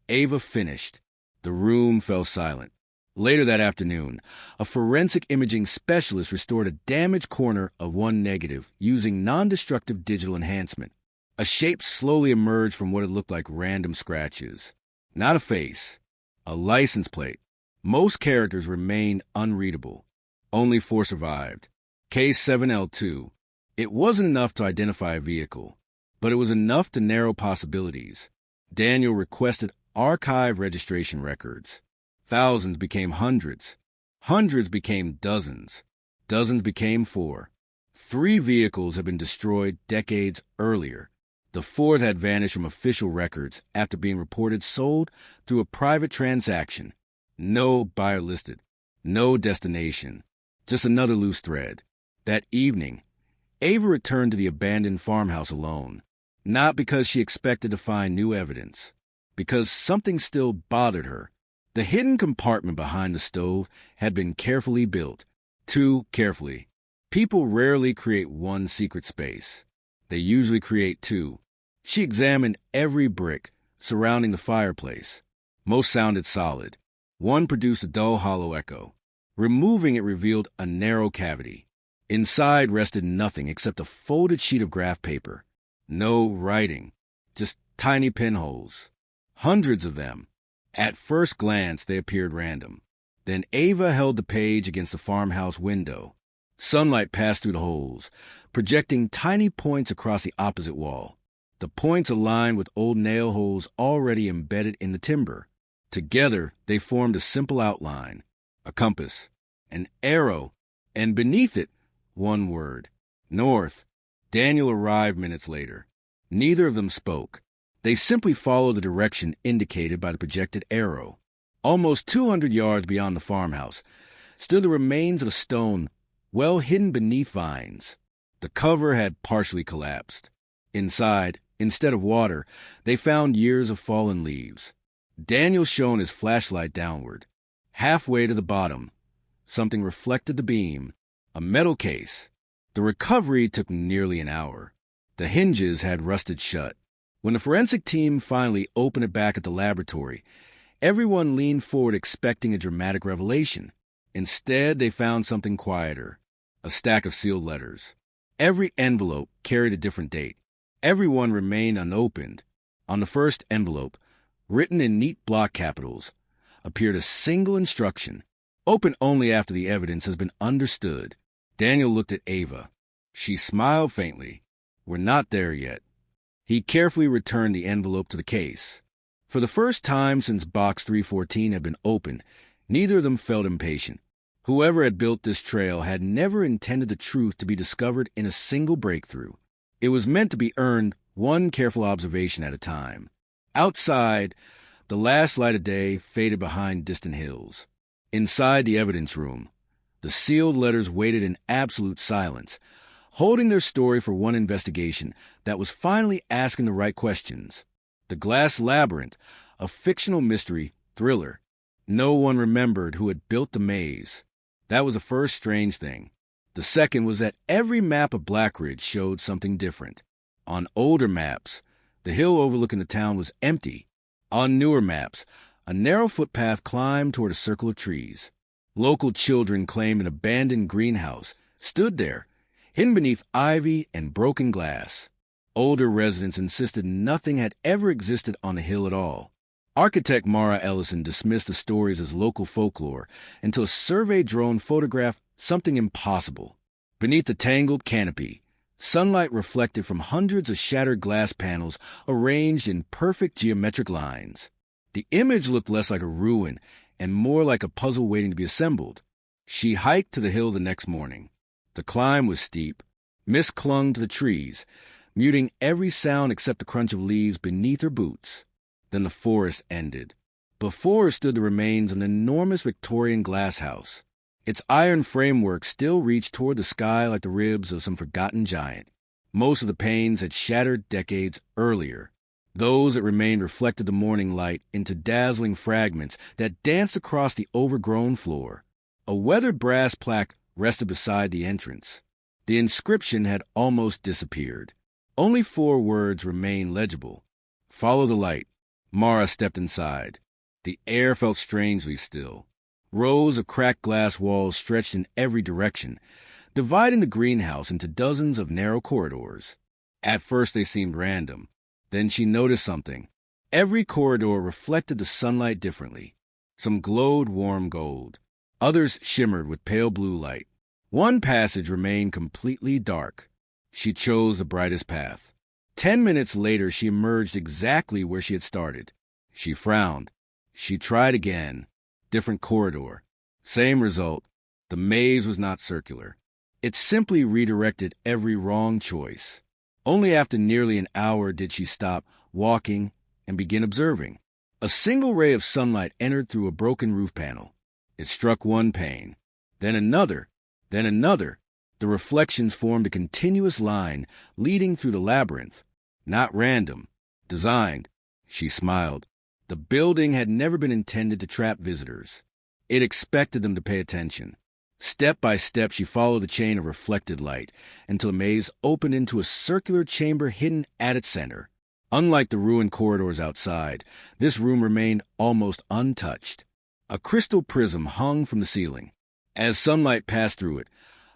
Ava finished. The room fell silent. Later that afternoon, a forensic imaging specialist restored a damaged corner of one negative using non-destructive digital enhancement. A shape slowly emerged from what had looked like random scratches. Not a face. A license plate. Most characters remained unreadable. Only 4 survived. K7L2. It wasn't enough to identify a vehicle, but it was enough to narrow possibilities. Daniel requested archive registration records. Thousands became hundreds. Hundreds became dozens. Dozens became 4. 3 vehicles had been destroyed decades earlier. The 4th had vanished from official records after being reported sold through a private transaction. No buyer listed. No destination. Just another loose thread. That evening, Ava returned to the abandoned farmhouse alone. Not because she expected to find new evidence. Because something still bothered her. The hidden compartment behind the stove had been carefully built. Too carefully. People rarely create one secret space. They usually create 2. She examined every brick surrounding the fireplace. Most sounded solid. One produced a dull, hollow echo. Removing it revealed a narrow cavity. Inside rested nothing except a folded sheet of graph paper. No writing. Just tiny pinholes. Hundreds of them. At first glance, they appeared random. Then Ava held the page against the farmhouse window. Sunlight passed through the holes, projecting tiny points across the opposite wall. The points aligned with old nail holes already embedded in the timber. Together, they formed a simple outline, a compass, an arrow, and beneath it, one word, north. Daniel arrived minutes later. Neither of them spoke. They simply followed the direction indicated by the projected arrow. Almost 200 yards beyond the farmhouse stood the remains of a stone well hidden beneath vines. The cover had partially collapsed. Inside, instead of water, they found years of fallen leaves. Daniel shone his flashlight downward. Halfway to the bottom, something reflected the beam, a metal case. The recovery took nearly an hour. The hinges had rusted shut. When the forensic team finally opened it back at the laboratory, everyone leaned forward expecting a dramatic revelation. Instead, they found something quieter, a stack of sealed letters. Every envelope carried a different date. Every one remained unopened. On the first envelope, written in neat block capitals, appeared a single instruction: open only after the evidence has been understood. Daniel looked at Ava. She smiled faintly. We're not there yet. He carefully returned the envelope to the case. For the first time since Box 314 had been opened, neither of them felt impatient. Whoever had built this trail had never intended the truth to be discovered in a single breakthrough. It was meant to be earned one careful observation at a time. Outside, the last light of day faded behind distant hills. Inside the evidence room, the sealed letters waited in absolute silence, holding their story for one investigation that was finally asking the right questions. The Glass Labyrinth, a fictional mystery thriller. No one remembered who had built the maze. That was the first strange thing. The second was that every map of Blackridge showed something different. On older maps, the hill overlooking the town was empty. On newer maps, a narrow footpath climbed toward a circle of trees. Local children claimed an abandoned greenhouse stood there, hidden beneath ivy and broken glass. Older residents insisted nothing had ever existed on the hill at all. Architect Mara Ellison dismissed the stories as local folklore until a survey drone photographed something impossible. Beneath the tangled canopy, sunlight reflected from hundreds of shattered glass panels arranged in perfect geometric lines. The image looked less like a ruin and more like a puzzle waiting to be assembled. She hiked to the hill the next morning. The climb was steep. Mist clung to the trees, muting every sound except the crunch of leaves beneath her boots. Then the forest ended. Before her stood the remains of an enormous Victorian glass house. Its iron framework still reached toward the sky like the ribs of some forgotten giant. Most of the panes had shattered decades earlier. Those that remained reflected the morning light into dazzling fragments that danced across the overgrown floor. A weathered brass plaque rested beside the entrance. The inscription had almost disappeared. Only 4 words remained legible. "Follow the light." Mara stepped inside. The air felt strangely still. Rows of cracked glass walls stretched in every direction, dividing the greenhouse into dozens of narrow corridors. At first they seemed random. Then she noticed something. Every corridor reflected the sunlight differently. Some glowed warm gold. Others shimmered with pale blue light. One passage remained completely dark. She chose the brightest path. 10 minutes later, she emerged exactly where she had started. She frowned. She tried again. Different corridor. Same result. The maze was not circular. It simply redirected every wrong choice. Only after nearly an hour did she stop walking and begin observing. A single ray of sunlight entered through a broken roof panel. It struck one pane, then another, then another. The reflections formed a continuous line leading through the labyrinth. Not random. Designed. She smiled. The building had never been intended to trap visitors. It expected them to pay attention. Step by step, she followed the chain of reflected light until the maze opened into a circular chamber hidden at its center. Unlike the ruined corridors outside, this room remained almost untouched. A crystal prism hung from the ceiling. As sunlight passed through it,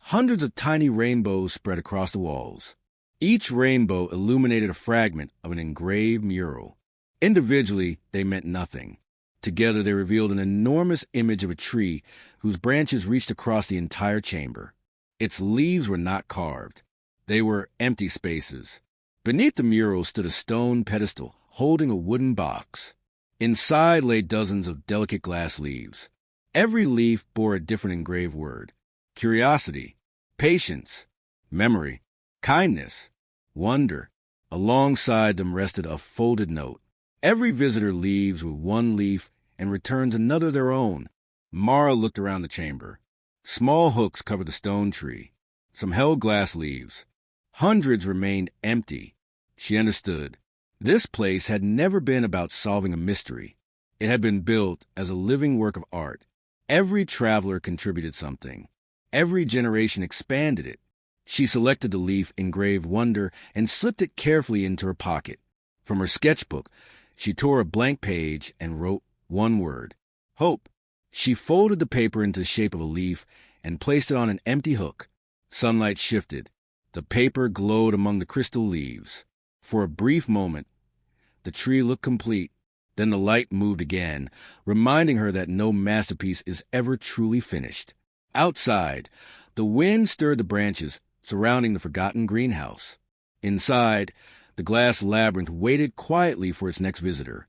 hundreds of tiny rainbows spread across the walls. Each rainbow illuminated a fragment of an engraved mural. Individually, they meant nothing. Together, they revealed an enormous image of a tree whose branches reached across the entire chamber. Its leaves were not carved. They were empty spaces. Beneath the mural stood a stone pedestal holding a wooden box. Inside lay dozens of delicate glass leaves. Every leaf bore a different engraved word: curiosity, patience, memory, kindness, wonder. Alongside them rested a folded note. Every visitor leaves with one leaf and returns another their own. Mara looked around the chamber. Small hooks covered the stone tree. Some held glass leaves. Hundreds remained empty. She understood. This place had never been about solving a mystery. It had been built as a living work of art. Every traveler contributed something. Every generation expanded it. She selected the leaf engraved wonder and slipped it carefully into her pocket. From her sketchbook, she tore a blank page and wrote one word: hope. She folded the paper into the shape of a leaf and placed it on an empty hook. Sunlight shifted. The paper glowed among the crystal leaves. For a brief moment, the tree looked complete. Then the light moved again, reminding her that no masterpiece is ever truly finished. Outside, the wind stirred the branches surrounding the forgotten greenhouse. Inside, the glass labyrinth waited quietly for its next visitor.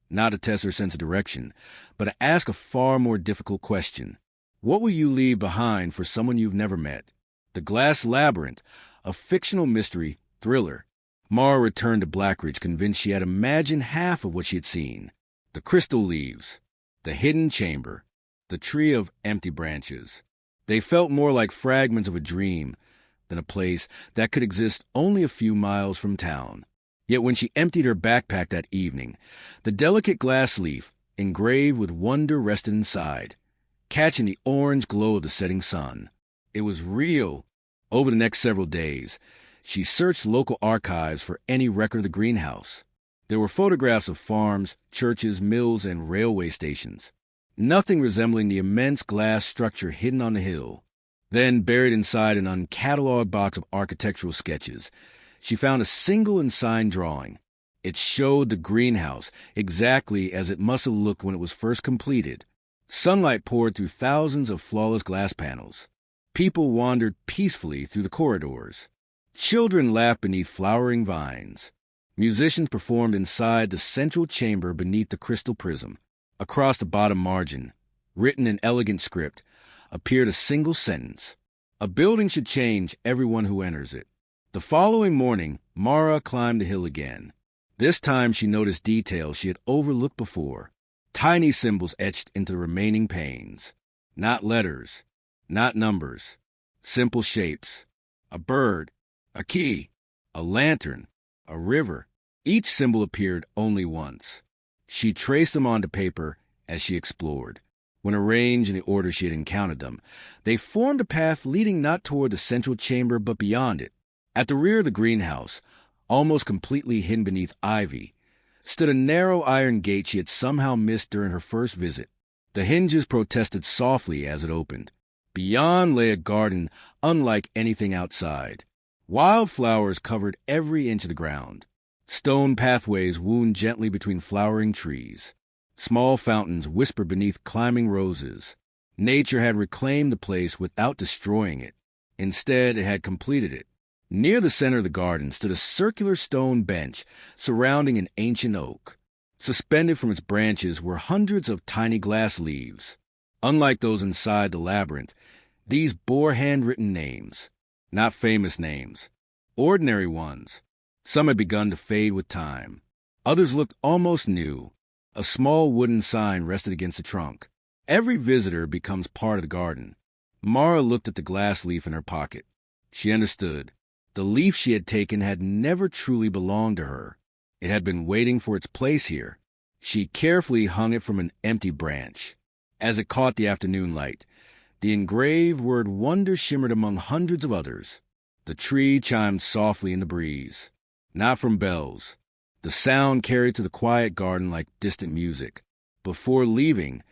Not to test her sense of direction, but to ask a far more difficult question. What will you leave behind for someone you've never met? The Glass Labyrinth, a fictional mystery thriller. Mara returned to Blackridge convinced she had imagined half of what she had seen. The crystal leaves, the hidden chamber, the tree of empty branches. They felt more like fragments of a dream than a place that could exist only a few miles from town. Yet when she emptied her backpack that evening, the delicate glass leaf, engraved with wonder, rested inside, catching the orange glow of the setting sun. It was real. Over the next several days, she searched local archives for any record of the greenhouse. There were photographs of farms, churches, mills, and railway stations. Nothing resembling the immense glass structure hidden on the hill. Then, buried inside an uncatalogued box of architectural sketches, she found a single unsigned drawing. It showed the greenhouse exactly as it must have looked when it was first completed. Sunlight poured through thousands of flawless glass panels. People wandered peacefully through the corridors. Children laughed beneath flowering vines. Musicians performed inside the central chamber beneath the crystal prism. Across the bottom margin, written in elegant script, appeared a single sentence: a building should change everyone who enters it. The following morning, Mara climbed the hill again. This time she noticed details she had overlooked before. Tiny symbols etched into the remaining panes. Not letters, not numbers. Simple shapes. A bird, a key, a lantern, a river. Each symbol appeared only once. She traced them onto paper as she explored. When arranged in the order she had encountered them, they formed a path leading not toward the central chamber but beyond it. At the rear of the greenhouse, almost completely hidden beneath ivy, stood a narrow iron gate she had somehow missed during her first visit. The hinges protested softly as it opened. Beyond lay a garden unlike anything outside. Wildflowers covered every inch of the ground. Stone pathways wound gently between flowering trees. Small fountains whispered beneath climbing roses. Nature had reclaimed the place without destroying it. Instead, it had completed it. Near the center of the garden stood a circular stone bench surrounding an ancient oak. Suspended from its branches were hundreds of tiny glass leaves. Unlike those inside the labyrinth, these bore handwritten names. Not famous names. Ordinary ones. Some had begun to fade with time. Others looked almost new. A small wooden sign rested against the trunk. Every visitor becomes part of the garden. Mara looked at the glass leaf in her pocket. She understood. The leaf she had taken had never truly belonged to her. It had been waiting for its place here. She carefully hung it from an empty branch. As it caught the afternoon light, the engraved word wonder shimmered among hundreds of others. The tree chimed softly in the breeze. Not from bells. The sound carried to the quiet garden like distant music. Before leaving,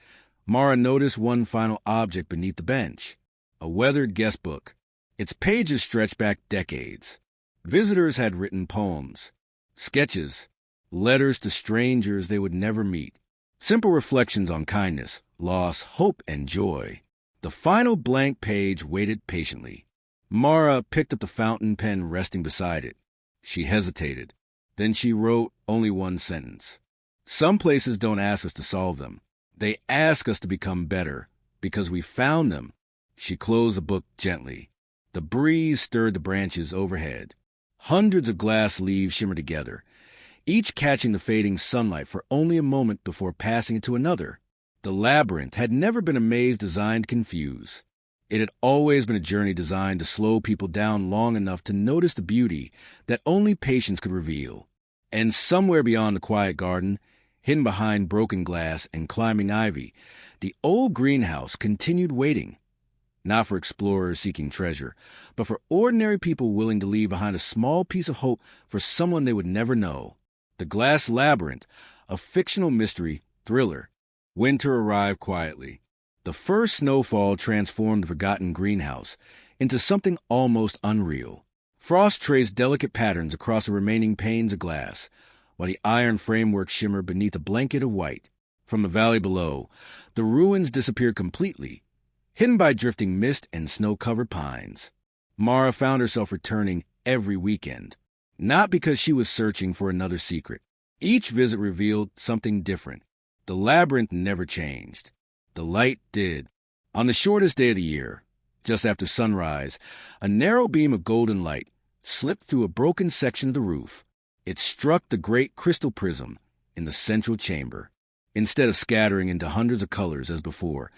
Mara noticed one final object beneath the bench. A weathered guest book. Its pages stretched back decades. Visitors had written poems, sketches, letters to strangers they would never meet. Simple reflections on kindness, loss, hope, and joy. The final blank page waited patiently. Mara picked up the fountain pen resting beside it. She hesitated. Then she wrote only one sentence. Some places don't ask us to solve them. They ask us to become better, because we found them. She closed the book gently. The breeze stirred the branches overhead. Hundreds of glass leaves shimmered together, each catching the fading sunlight for only a moment before passing it to another. The labyrinth had never been a maze designed to confuse. It had always been a journey designed to slow people down long enough to notice the beauty that only patience could reveal. And somewhere beyond the quiet garden, hidden behind broken glass and climbing ivy, the old greenhouse continued waiting. Not for explorers seeking treasure, but for ordinary people willing to leave behind a small piece of hope for someone they would never know. The Glass Labyrinth, a fictional mystery thriller. Winter arrived quietly. The first snowfall transformed the forgotten greenhouse into something almost unreal. Frost traced delicate patterns across the remaining panes of glass, while the iron framework shimmered beneath a blanket of white. From the valley below, the ruins disappeared completely, hidden by drifting mist and snow-covered pines. Mara found herself returning every weekend, not because she was searching for another secret. Each visit revealed something different. The labyrinth never changed. The light did. On the shortest day of the year, just after sunrise, a narrow beam of golden light slipped through a broken section of the roof. It struck the great crystal prism in the central chamber. Instead of scattering into hundreds of colors as before,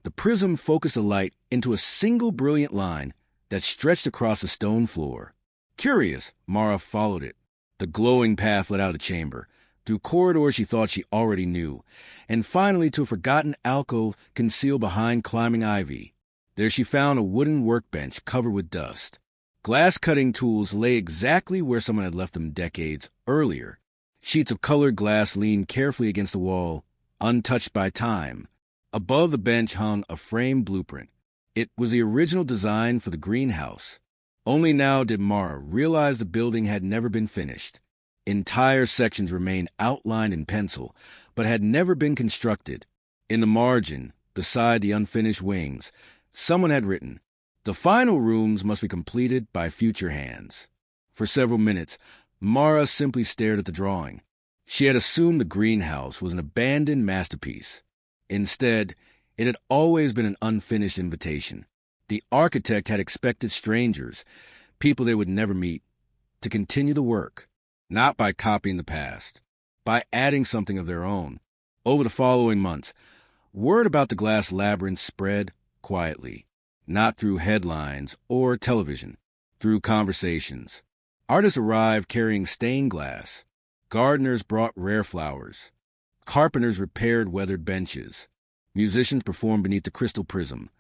the prism focused the light into a single brilliant line that stretched across the stone floor. Curious, Mara followed it. The glowing path led out of the chamber, through corridors she thought she already knew, and finally to a forgotten alcove concealed behind climbing ivy. There she found a wooden workbench covered with dust. Glass-cutting tools lay exactly where someone had left them decades earlier. Sheets of colored glass leaned carefully against the wall, untouched by time. Above the bench hung a framed blueprint. It was the original design for the greenhouse. Only now did Mara realize the building had never been finished. Entire sections remained outlined in pencil, but had never been constructed. In the margin, beside the unfinished wings, someone had written, "The final rooms must be completed by future hands." For several minutes, Mara simply stared at the drawing. She had assumed the greenhouse was an abandoned masterpiece. Instead, it had always been an unfinished invitation. The architect had expected strangers, people they would never meet, to continue the work, not by copying the past, by adding something of their own. Over the following months, word about the Glass Labyrinth spread quietly, not through headlines or television, through conversations. Artists arrived carrying stained glass. Gardeners brought rare flowers. Carpenters repaired weathered benches. Musicians performed beneath the crystal prism,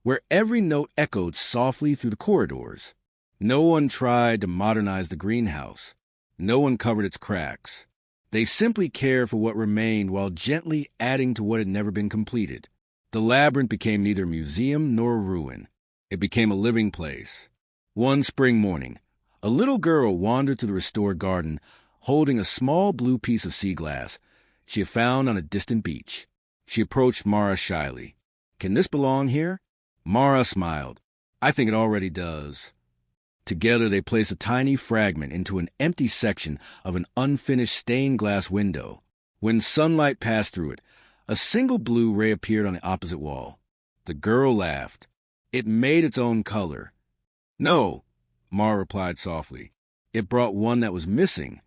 where every note echoed softly through the corridors. No one tried to modernize the greenhouse. No one covered its cracks. They simply cared for what remained while gently adding to what had never been completed. The labyrinth became neither a museum nor a ruin. It became a living place. One spring morning, a little girl wandered to the restored garden, holding a small blue piece of sea glass she had found on a distant beach. She approached Mara shyly. "Can this belong here?" Mara smiled. "I think it already does." Together they placed a tiny fragment into an empty section of an unfinished stained glass window. When sunlight passed through it, a single blue ray appeared on the opposite wall. The girl laughed. It made its own color. "No," Mara replied softly. "It brought one that was missing."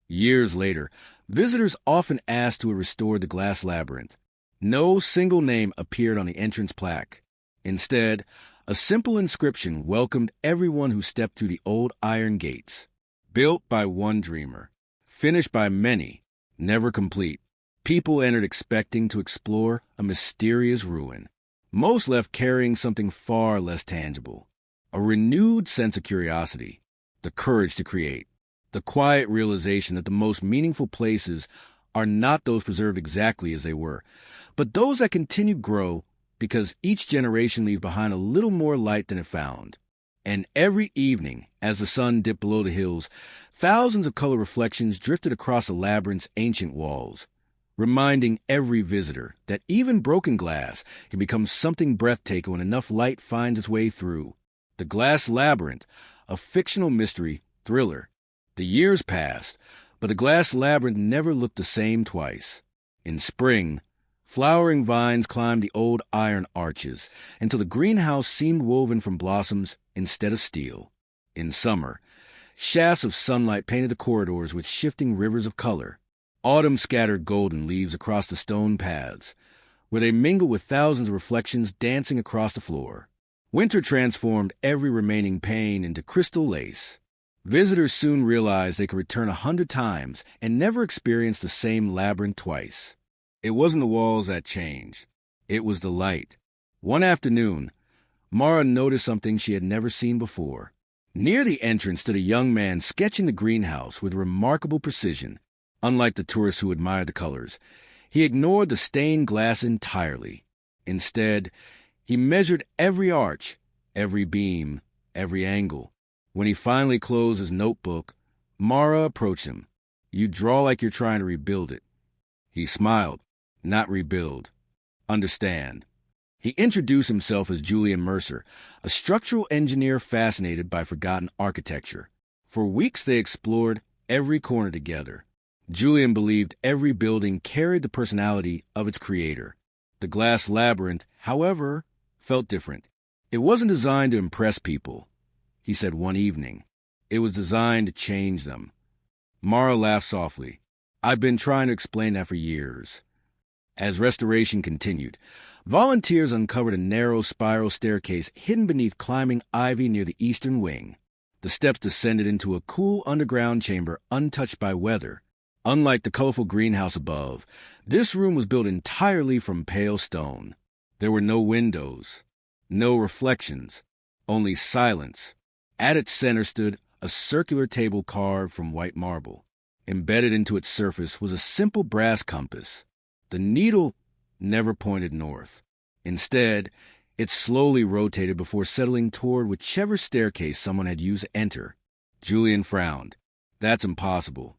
Years later, visitors often asked who had restored the glass labyrinth. No single name appeared on the entrance plaque. Instead, a simple inscription welcomed everyone who stepped through the old iron gates. Built by one dreamer, finished by many, never complete, people entered expecting to explore a mysterious ruin. Most left carrying something far less tangible. A renewed sense of curiosity, the courage to create, the quiet realization that the most meaningful places are not those preserved exactly as they were, but those that continue to grow because each generation leaves behind a little more light than it found. And every evening, as the sun dipped below the hills, thousands of color reflections drifted across the labyrinth's ancient walls, reminding every visitor that even broken glass can become something breathtaking when enough light finds its way through. The Glass Labyrinth, a fictional mystery thriller. The years passed, but the Glass Labyrinth never looked the same twice. In spring, flowering vines climbed the old iron arches until the greenhouse seemed woven from blossoms instead of steel. In summer, shafts of sunlight painted the corridors with shifting rivers of color. Autumn scattered golden leaves across the stone paths, where they mingled with thousands of reflections dancing across the floor. Winter transformed every remaining pane into crystal lace. Visitors soon realized they could return 100 times and never experience the same labyrinth twice. It wasn't the walls that changed. It was the light. One afternoon, Mara noticed something she had never seen before. Near the entrance stood a young man sketching the greenhouse with remarkable precision. Unlike the tourists who admired the colors, he ignored the stained glass entirely. Instead, he measured every arch, every beam, every angle. When he finally closed his notebook, Mara approached him. "You draw like you're trying to rebuild it." He smiled. "Not rebuild. Understand." He introduced himself as Julian Mercer, a structural engineer fascinated by forgotten architecture. For weeks they explored every corner together. Julian believed every building carried the personality of its creator. The Glass Labyrinth, however, felt different. It wasn't designed to impress people, he said one evening. It was designed to change them. Mara laughed softly. "I've been trying to explain that for years." As restoration continued, volunteers uncovered a narrow spiral staircase hidden beneath climbing ivy near the eastern wing. The steps descended into a cool underground chamber untouched by weather. Unlike the colorful greenhouse above, this room was built entirely from pale stone. There were no windows, no reflections, only silence. At its center stood a circular table carved from white marble. Embedded into its surface was a simple brass compass. The needle never pointed north. Instead, it slowly rotated before settling toward whichever staircase someone had used to enter. Julian frowned. "That's impossible."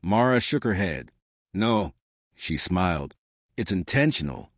Mara shook her head. "No," she smiled. "It's intentional."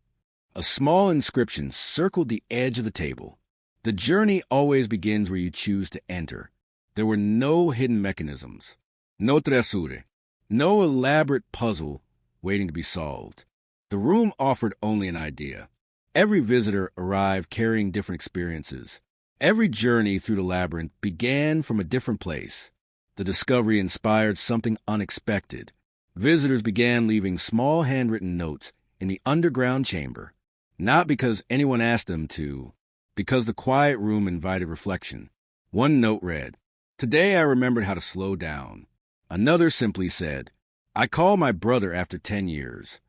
A small inscription circled the edge of the table. "The journey always begins where you choose to enter." There were no hidden mechanisms, no tresure, no elaborate puzzle waiting to be solved. The room offered only an idea. Every visitor arrived carrying different experiences. Every journey through the labyrinth began from a different place. The discovery inspired something unexpected. Visitors began leaving small handwritten notes in the underground chamber, not because anyone asked them to, because the quiet room invited reflection. One note read, Today I remembered how to slow down. Another simply said, I called my brother after 10 years.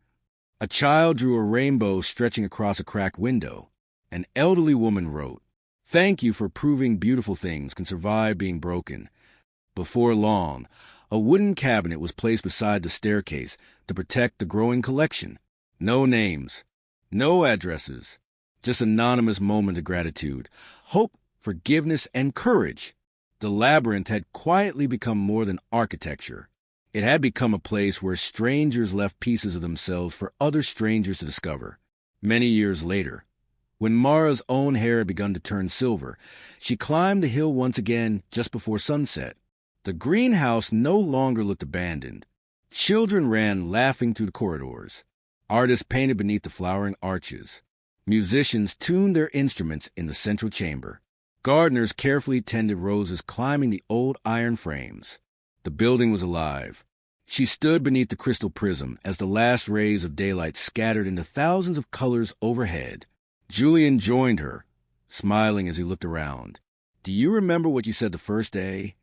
A child drew a rainbow stretching across a cracked window. An elderly woman wrote, Thank you for proving beautiful things can survive being broken. Before long, a wooden cabinet was placed beside the staircase to protect the growing collection. No names, no addresses, just anonymous moment of gratitude, hope, forgiveness, and courage. The labyrinth had quietly become more than architecture. It had become a place where strangers left pieces of themselves for other strangers to discover. Many years later, when Mara's own hair had begun to turn silver, she climbed the hill once again just before sunset. The greenhouse no longer looked abandoned. Children ran laughing through the corridors. Artists painted beneath the flowering arches. Musicians tuned their instruments in the central chamber. Gardeners carefully tended roses climbing the old iron frames. The building was alive. She stood beneath the crystal prism as the last rays of daylight scattered into thousands of colors overhead. Julian joined her, smiling as he looked around. Do you remember what you said the first day?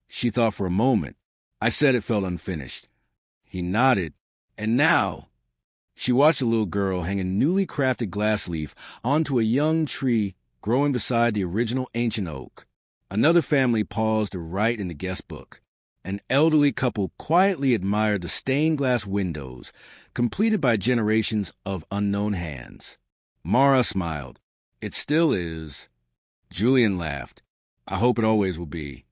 She thought for a moment. I said it felt unfinished. He nodded. And now? She watched a little girl hang a newly crafted glass leaf onto a young tree growing beside the original ancient oak. Another family paused to write in the guest book. An elderly couple quietly admired the stained glass windows, completed by generations of unknown hands. Mara smiled. It still is. Julian laughed. I hope it always will be.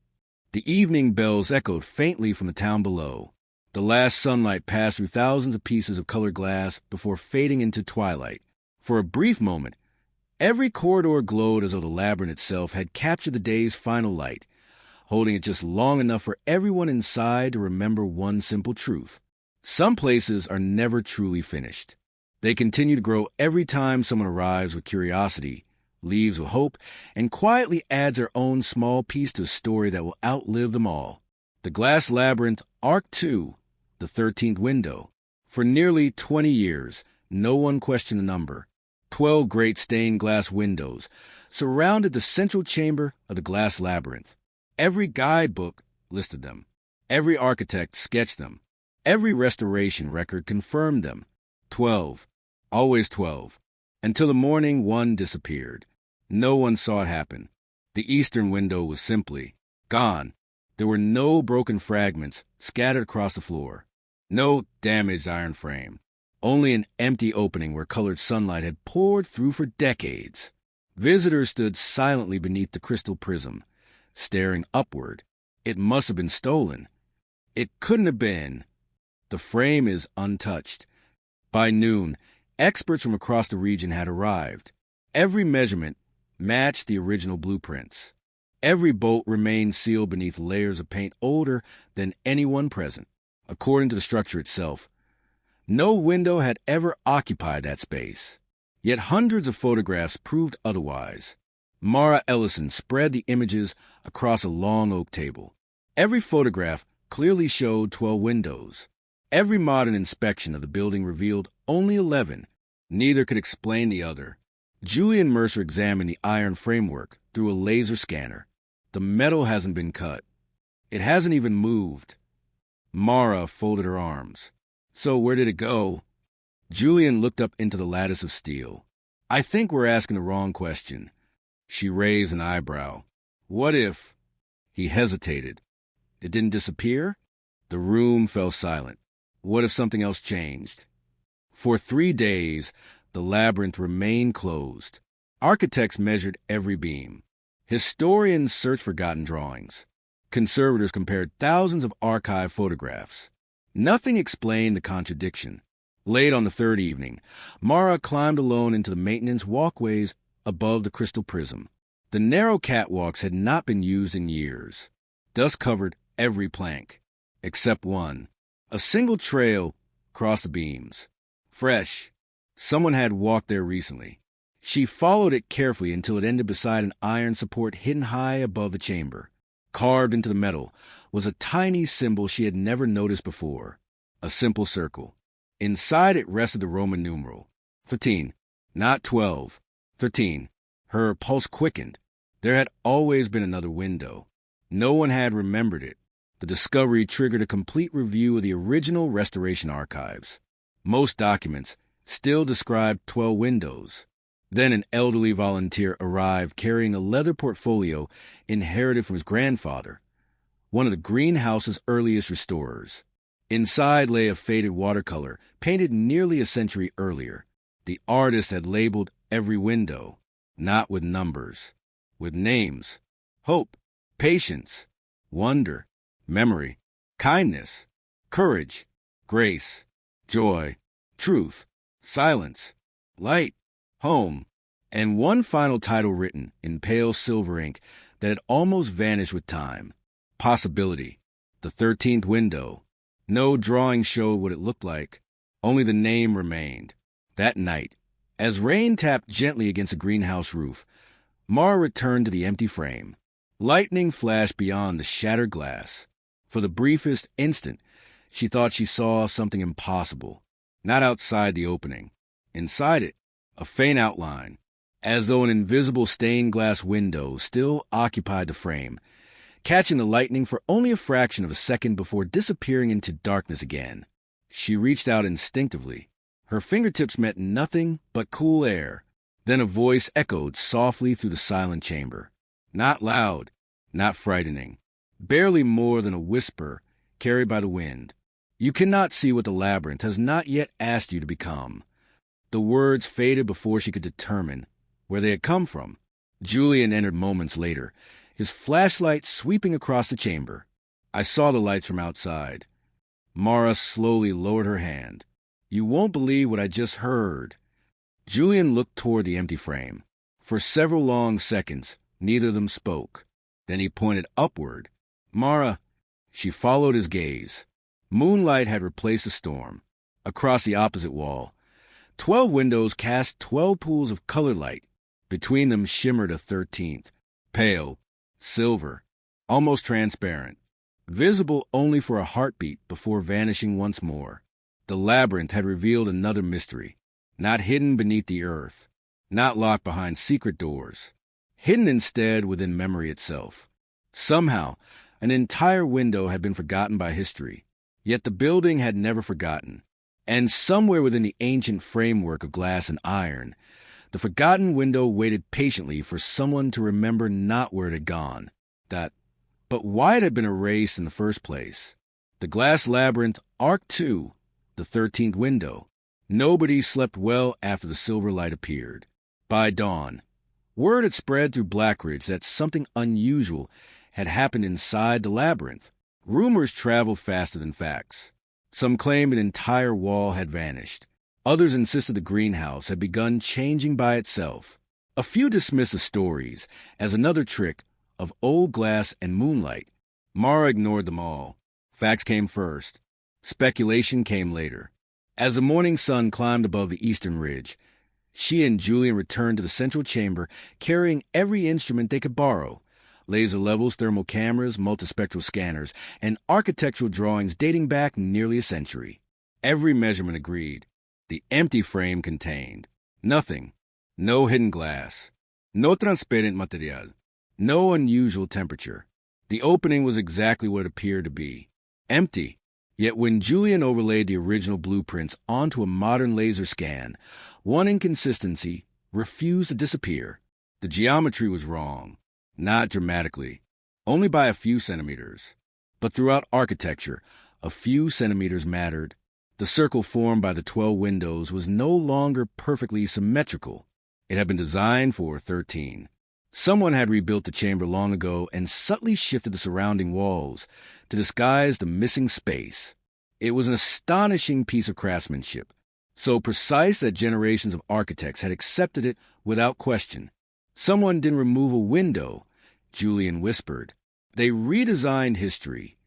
The evening bells echoed faintly from the town below. The last sunlight passed through thousands of pieces of colored glass before fading into twilight. For a brief moment, every corridor glowed as though the labyrinth itself had captured the day's final light, holding it just long enough for everyone inside to remember one simple truth. Some places are never truly finished. They continue to grow every time someone arrives with curiosity, leaves with hope, and quietly adds their own small piece to a story that will outlive them all. The glass labyrinth, Arc 2, the 13th window. For nearly 20 years, no one questioned the number. 12 great stained glass windows surrounded the central chamber of the glass labyrinth. Every guidebook listed them. Every architect sketched them. Every restoration record confirmed them. 12. Always 12. Until the morning one disappeared. No one saw it happen. The eastern window was simply gone. There were no broken fragments scattered across the floor. No damaged iron frame. Only an empty opening where colored sunlight had poured through for decades. Visitors stood silently beneath the crystal prism, staring upward. It must have been stolen. It couldn't have been. The frame is untouched. By noon, experts from across the region had arrived. Every measurement matched the original blueprints. Every bolt remained sealed beneath layers of paint older than anyone present. According to the structure itself, no window had ever occupied that space. Yet hundreds of photographs proved otherwise. Mara Ellison spread the images across a long oak table. Every photograph clearly showed 12 windows. Every modern inspection of the building revealed only 11. Neither could explain the other. Julian Mercer examined the iron framework through a laser scanner. The metal hasn't been cut. It hasn't even moved. Mara folded her arms. So where did it go? Julian looked up into the lattice of steel. I think we're asking the wrong question. She raised an eyebrow. What if... He hesitated. It didn't disappear? The room fell silent. What if something else changed? For 3 days, the labyrinth remained closed. Architects measured every beam. Historians searched forgotten drawings. Conservators compared thousands of archive photographs. Nothing explained the contradiction. Late on the third evening, Mara climbed alone into the maintenance walkways above the crystal prism. The narrow catwalks had not been used in years. Dust covered every plank, except one. A single trail crossed the beams. Fresh. Someone had walked there recently. She followed it carefully until it ended beside an iron support hidden high above the chamber. Carved into the metal was a tiny symbol she had never noticed before. A simple circle. Inside it rested the Roman numeral. 13, not 12. 13. Her pulse quickened. There had always been another window. No one had remembered it. The discovery triggered a complete review of the original restoration archives. Most documents still described 12 windows. Then an elderly volunteer arrived carrying a leather portfolio inherited from his grandfather, one of the greenhouse's earliest restorers. Inside lay a faded watercolor, painted nearly a century earlier. The artist had labeled every window, not with numbers, with names: hope, patience, wonder, memory, kindness, courage, grace, joy, truth, silence, light, home, and one final title written in pale silver ink that had almost vanished with time: Possibility, the 13th window. No drawing showed what it looked like. Only the name remained. That night, as rain tapped gently against the greenhouse roof, Mara returned to the empty frame. Lightning flashed beyond the shattered glass. For the briefest instant, she thought she saw something impossible. Not outside the opening. Inside it, a faint outline, as though an invisible stained glass window still occupied the frame, catching the lightning for only a fraction of a second before disappearing into darkness again. She reached out instinctively. Her fingertips met nothing but cool air. Then a voice echoed softly through the silent chamber. Not loud, not frightening, barely more than a whisper carried by the wind. You cannot see what the labyrinth has not yet asked you to become. The words faded before she could determine where they had come from. Julian entered moments later, his flashlight sweeping across the chamber. I saw the lights from outside. Mara slowly lowered her hand. You won't believe what I just heard. Julian looked toward the empty frame. For several long seconds, neither of them spoke. Then he pointed upward. Mara. She followed his gaze. Moonlight had replaced the storm. Across the opposite wall, 12 windows cast 12 pools of colored light. Between them shimmered a 13th, pale, silver, almost transparent, visible only for a heartbeat before vanishing once more. The labyrinth had revealed another mystery, not hidden beneath the earth, not locked behind secret doors, hidden instead within memory itself. Somehow, an entire window had been forgotten by history, yet the building had never forgotten. And somewhere within the ancient framework of glass and iron, the forgotten window waited patiently for someone to remember not where it had gone, but why it had been erased in the first place. The glass labyrinth, Arc 2, the 13th window. Nobody slept well after the silver light appeared. By dawn, word had spread through Blackridge that something unusual had happened inside the labyrinth. Rumors traveled faster than facts. Some claimed an entire wall had vanished. Others insisted the greenhouse had begun changing by itself. A few dismissed the stories as another trick of old glass and moonlight. Mara ignored them all. Facts came first. Speculation came later. As the morning sun climbed above the eastern ridge, she and Julian returned to the central chamber carrying every instrument they could borrow: laser levels, thermal cameras, multispectral scanners, and architectural drawings dating back nearly a century. Every measurement agreed. The empty frame contained nothing. No hidden glass. No transparent material. No unusual temperature. The opening was exactly what it appeared to be. Empty. Yet when Julian overlaid the original blueprints onto a modern laser scan, one inconsistency refused to disappear. The geometry was wrong. Not dramatically. Only by a few centimeters. But throughout architecture, a few centimeters mattered. The circle formed by the 12 windows was no longer perfectly symmetrical. It had been designed for 13. Someone had rebuilt the chamber long ago and subtly shifted the surrounding walls to disguise the missing space. It was an astonishing piece of craftsmanship, so precise that generations of architects had accepted it without question. Someone didn't remove a window, Julian whispered. They redesigned history.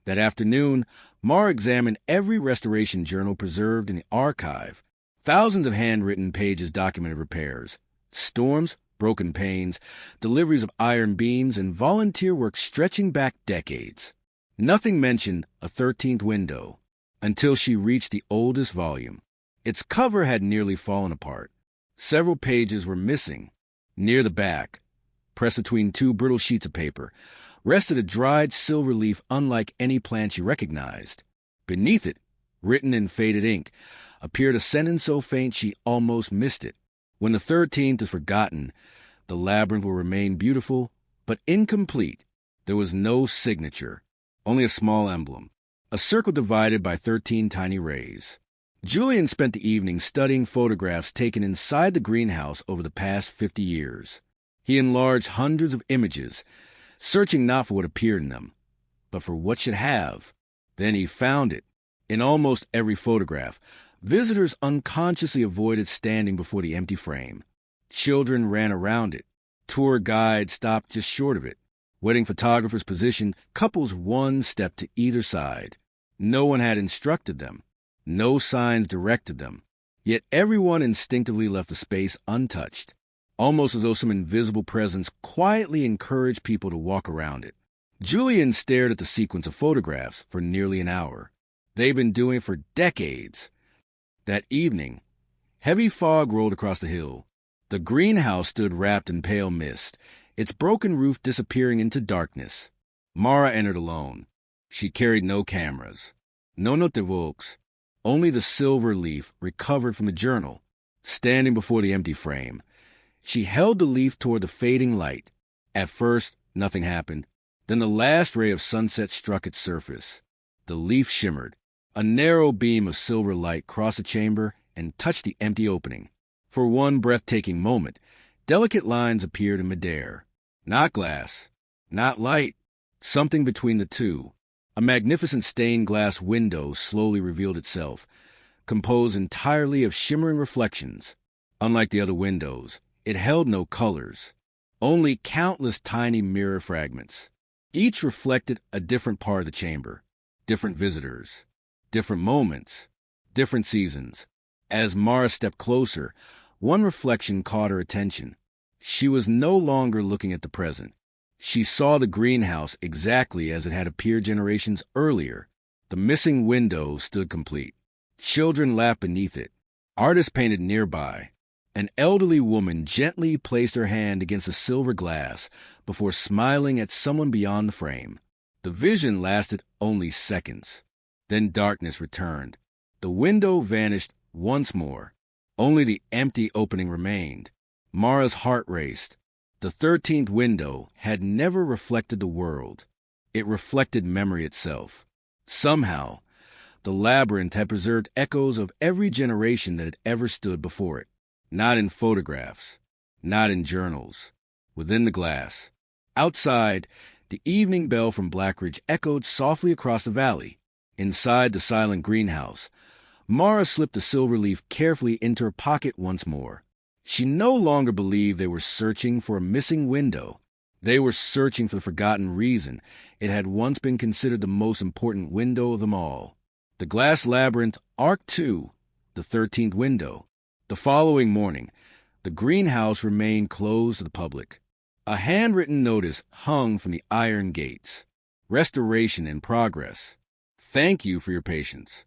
That afternoon, Mara examined every restoration journal preserved in the archive. Thousands of handwritten pages documented repairs, storms, broken panes, deliveries of iron beams, and volunteer work stretching back decades. Nothing mentioned a 13th window until she reached the oldest volume. Its cover had nearly fallen apart. Several pages were missing. Near the back, pressed between two brittle sheets of paper, rested a dried silver leaf unlike any plant she recognized. Beneath it, written in faded ink, appeared a sentence so faint she almost missed it. When the 13th is forgotten, the labyrinth will remain beautiful, but incomplete. There was no signature, only a small emblem, a circle divided by 13 tiny rays. Julian spent the evening studying photographs taken inside the greenhouse over the past 50 years. He enlarged hundreds of images, searching not for what appeared in them, but for what should have. Then he found it. In almost every photograph, visitors unconsciously avoided standing before the empty frame. Children ran around it. Tour guides stopped just short of it. Wedding photographers positioned couples one step to either side. No one had instructed them. No signs directed them. Yet everyone instinctively left the space untouched, almost as though some invisible presence quietly encouraged people to walk around it. Julian stared at the sequence of photographs for nearly an hour. They'd been doing it for decades. That evening, heavy fog rolled across the hill. The greenhouse stood wrapped in pale mist, its broken roof disappearing into darkness. Mara entered alone. She carried no cameras, no notebooks, only the silver leaf recovered from the journal. Standing before the empty frame, she held the leaf toward the fading light. At first, nothing happened. Then the last ray of sunset struck its surface. The leaf shimmered. A narrow beam of silver light crossed the chamber and touched the empty opening. For one breathtaking moment, delicate lines appeared in midair. Not glass, not light, something between the two. A magnificent stained glass window slowly revealed itself, composed entirely of shimmering reflections. Unlike the other windows, it held no colors, only countless tiny mirror fragments. Each reflected a different part of the chamber, different visitors, different moments, different seasons. As Mara stepped closer, one reflection caught her attention. She was no longer looking at the present. She saw the greenhouse exactly as it had appeared generations earlier. The missing window stood complete. Children laughed beneath it. Artists painted nearby. An elderly woman gently placed her hand against the silver glass before smiling at someone beyond the frame. The vision lasted only seconds. Then darkness returned. The window vanished once more. Only the empty opening remained. Mara's heart raced. The 13th window had never reflected the world. It reflected memory itself. Somehow, the labyrinth had preserved echoes of every generation that had ever stood before it. Not in photographs, not in journals, within the glass. Outside, the evening bell from Blackridge echoed softly across the valley. Inside the silent greenhouse, Mara slipped the silver leaf carefully into her pocket once more. She no longer believed they were searching for a missing window. They were searching for the forgotten reason it had once been considered the most important window of them all. The glass labyrinth arced to the 13th window. The following morning, the greenhouse remained closed to the public. A handwritten notice hung from the iron gates. Restoration in progress. Thank you for your patience.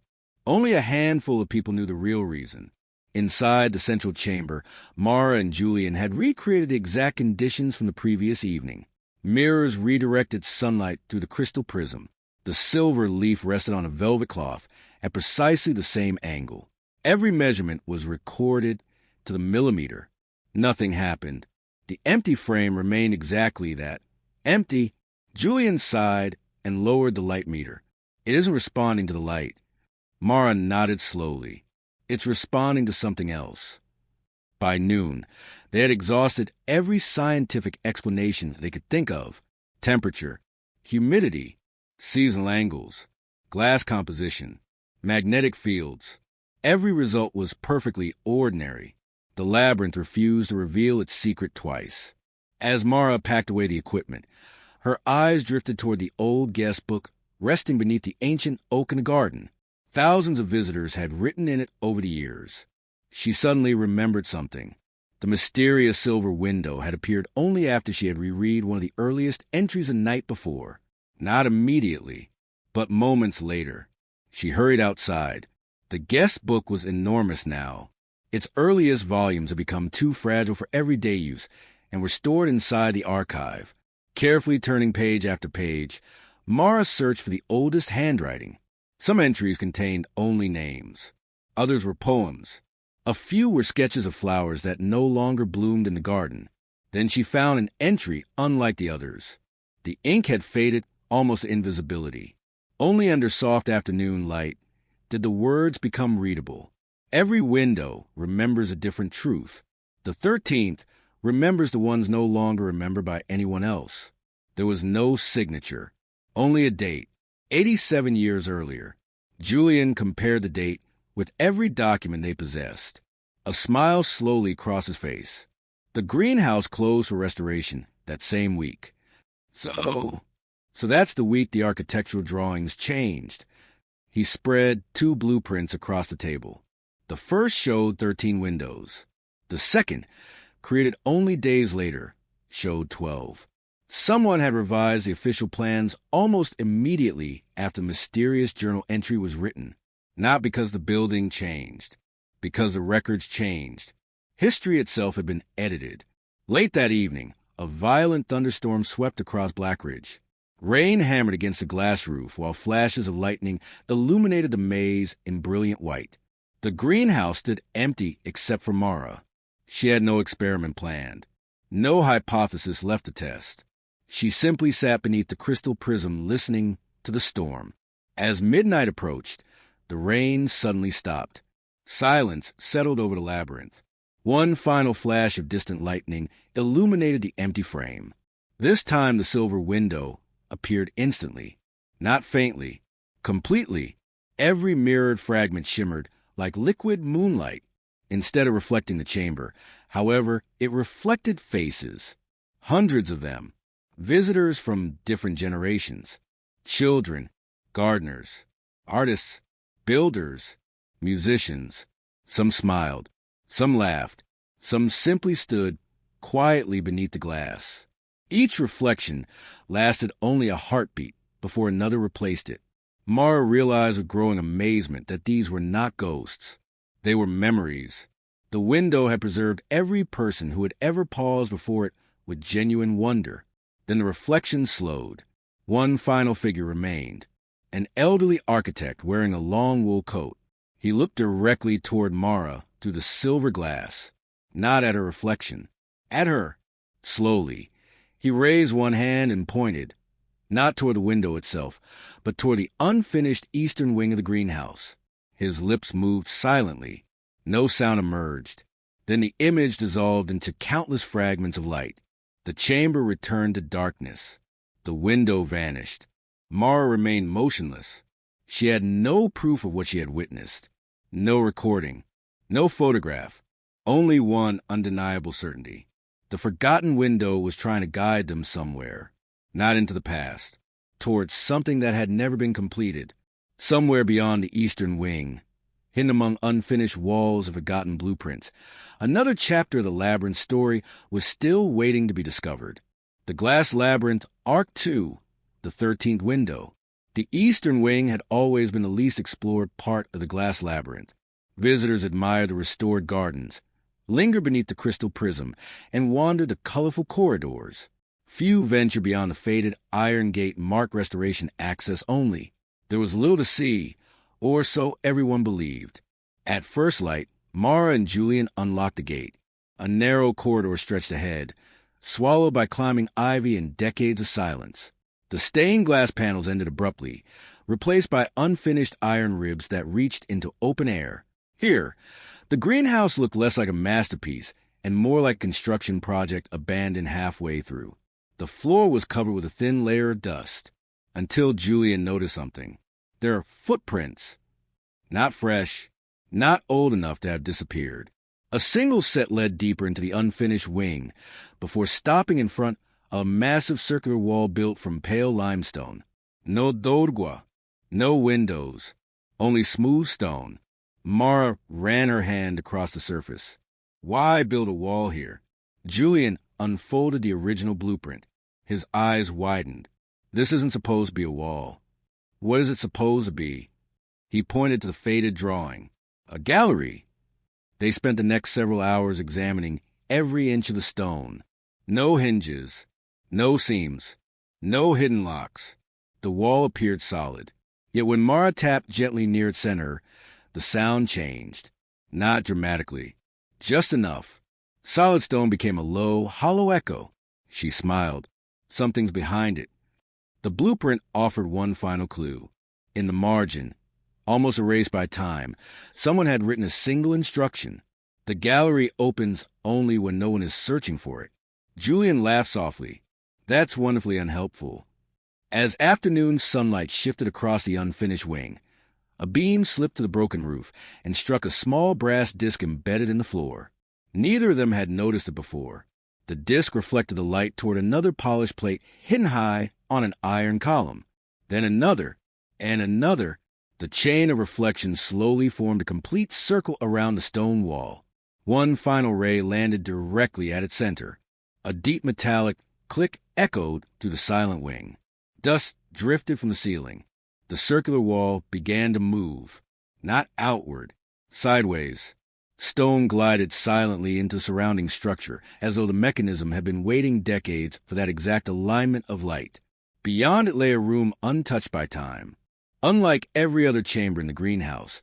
Only a handful of people knew the real reason. Inside the central chamber, Mara and Julian had recreated the exact conditions from the previous evening. Mirrors redirected sunlight through the crystal prism. The silver leaf rested on a velvet cloth at precisely the same angle. Every measurement was recorded to the millimeter. Nothing happened. The empty frame remained exactly that. Empty. Julian sighed and lowered the light meter. It isn't responding to the light. Mara nodded slowly. It's responding to something else. By noon, they had exhausted every scientific explanation they could think of. Temperature, humidity, seasonal angles, glass composition, magnetic fields. Every result was perfectly ordinary. The labyrinth refused to reveal its secret twice. As Mara packed away the equipment, her eyes drifted toward the old guest book resting beneath the ancient oak in the garden. Thousands of visitors had written in it over the years. She suddenly remembered something. The mysterious silver window had appeared only after she had reread one of the earliest entries the night before. Not immediately, but moments later. She hurried outside. The guest book was enormous now. Its earliest volumes had become too fragile for everyday use and were stored inside the archive. Carefully turning page after page, Mara searched for the oldest handwriting. Some entries contained only names. Others were poems. A few were sketches of flowers that no longer bloomed in the garden. Then she found an entry unlike the others. The ink had faded almost to invisibility. Only under soft afternoon light did the words become readable. Every window remembers a different truth. The 13th remembers the ones no longer remembered by anyone else. There was no signature, only a date, 87 years earlier. Julian compared the date with every document they possessed. A smile slowly crossed his face. The greenhouse closed for restoration that same week. So that's the week the architectural drawings changed. He spread 2 blueprints across the table. The first showed 13 windows. The second, created only days later, showed 12. Someone had revised the official plans almost immediately after the mysterious journal entry was written. Not because the building changed, because the records changed. History itself had been edited. Late that evening, a violent thunderstorm swept across Blackridge. Rain hammered against the glass roof while flashes of lightning illuminated the maze in brilliant white. The greenhouse stood empty except for Mara. She had no experiment planned, no hypothesis left to test. She simply sat beneath the crystal prism listening to the storm. As midnight approached, the rain suddenly stopped. Silence settled over the labyrinth. One final flash of distant lightning illuminated the empty frame. This time the silver window appeared instantly, not faintly, completely. Every mirrored fragment shimmered like liquid moonlight. Instead of reflecting the chamber, however, it reflected faces. Hundreds of them. Visitors from different generations. Children, gardeners, artists, builders, musicians. Some smiled, some laughed, some simply stood quietly beneath the glass. Each reflection lasted only a heartbeat before another replaced it. Mara realized with growing amazement that these were not ghosts. They were memories. The window had preserved every person who had ever paused before it with genuine wonder. Then the reflection slowed. One final figure remained, an elderly architect wearing a long wool coat. He looked directly toward Mara through the silver glass, not at her reflection, at her. Slowly, he raised one hand and pointed, not toward the window itself, but toward the unfinished eastern wing of the greenhouse. His lips moved silently. No sound emerged. Then the image dissolved into countless fragments of light. The chamber returned to darkness. The window vanished. Mara remained motionless. She had no proof of what she had witnessed. No recording. No photograph. Only one undeniable certainty. The forgotten window was trying to guide them somewhere. Not into the past. Towards something that had never been completed. Somewhere beyond the eastern wing. Hidden among unfinished walls of forgotten blueprints. Another chapter of the labyrinth story was still waiting to be discovered. The glass labyrinth, Arc 2, the 13th window. The eastern wing had always been the least explored part of the glass labyrinth. Visitors admired the restored gardens, lingered beneath the crystal prism, and wandered the colorful corridors. Few ventured beyond the faded iron gate marked restoration access only. There was little to see, or so everyone believed. At first light, Mara and Julian unlocked the gate. A narrow corridor stretched ahead, swallowed by climbing ivy and decades of silence. The stained glass panels ended abruptly, replaced by unfinished iron ribs that reached into open air. Here, the greenhouse looked less like a masterpiece and more like a construction project abandoned halfway through. The floor was covered with a thin layer of dust, until Julian noticed something. There are footprints. Not fresh, not old enough to have disappeared. A single set led deeper into the unfinished wing before stopping in front of a massive circular wall built from pale limestone. No dorgua, no windows, only smooth stone. Mara ran her hand across the surface. Why build a wall here? Julian unfolded the original blueprint. His eyes widened. This isn't supposed to be a wall. What is it supposed to be? He pointed to the faded drawing. A gallery. They spent the next several hours examining every inch of the stone. No hinges, No seams. No hidden locks. The wall appeared solid. Yet when Mara tapped gently near its center, the sound changed. Not dramatically. Just enough. Solid stone became a low, hollow echo. She smiled. Something's behind it. The blueprint offered one final clue. In the margin, almost erased by time, someone had written a single instruction. The gallery opens only when no one is searching for it. Julian laughed softly. That's wonderfully unhelpful. As afternoon sunlight shifted across the unfinished wing, a beam slipped to the broken roof and struck a small brass disc embedded in the floor. Neither of them had noticed it before. The disc reflected the light toward another polished plate hidden high on an iron column. Then another, and another. The chain of reflections slowly formed a complete circle around the stone wall. One final ray landed directly at its center. A deep metallic click echoed through the silent wing. Dust drifted from the ceiling. The circular wall began to move, not outward, sideways. Stone glided silently into the surrounding structure, as though the mechanism had been waiting decades for that exact alignment of light. Beyond it lay a room untouched by time. Unlike every other chamber in the greenhouse,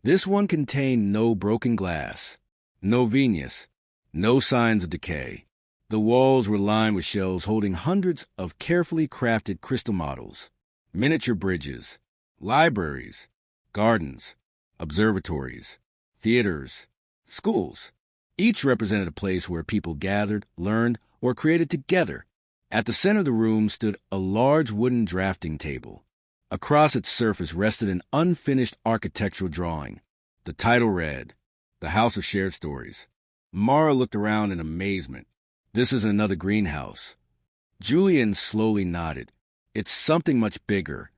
this one contained no broken glass, no Venus, no signs of decay. The walls were lined with shelves holding hundreds of carefully crafted crystal models, miniature bridges, libraries, gardens, observatories, theaters, schools. Each represented a place where people gathered, learned, or created together. At the center of the room stood a large wooden drafting table. Across its surface rested an unfinished architectural drawing. The title read, "The House of Shared Stories." Mara looked around in amazement. This is another greenhouse. Julian slowly nodded. It's something much bigger.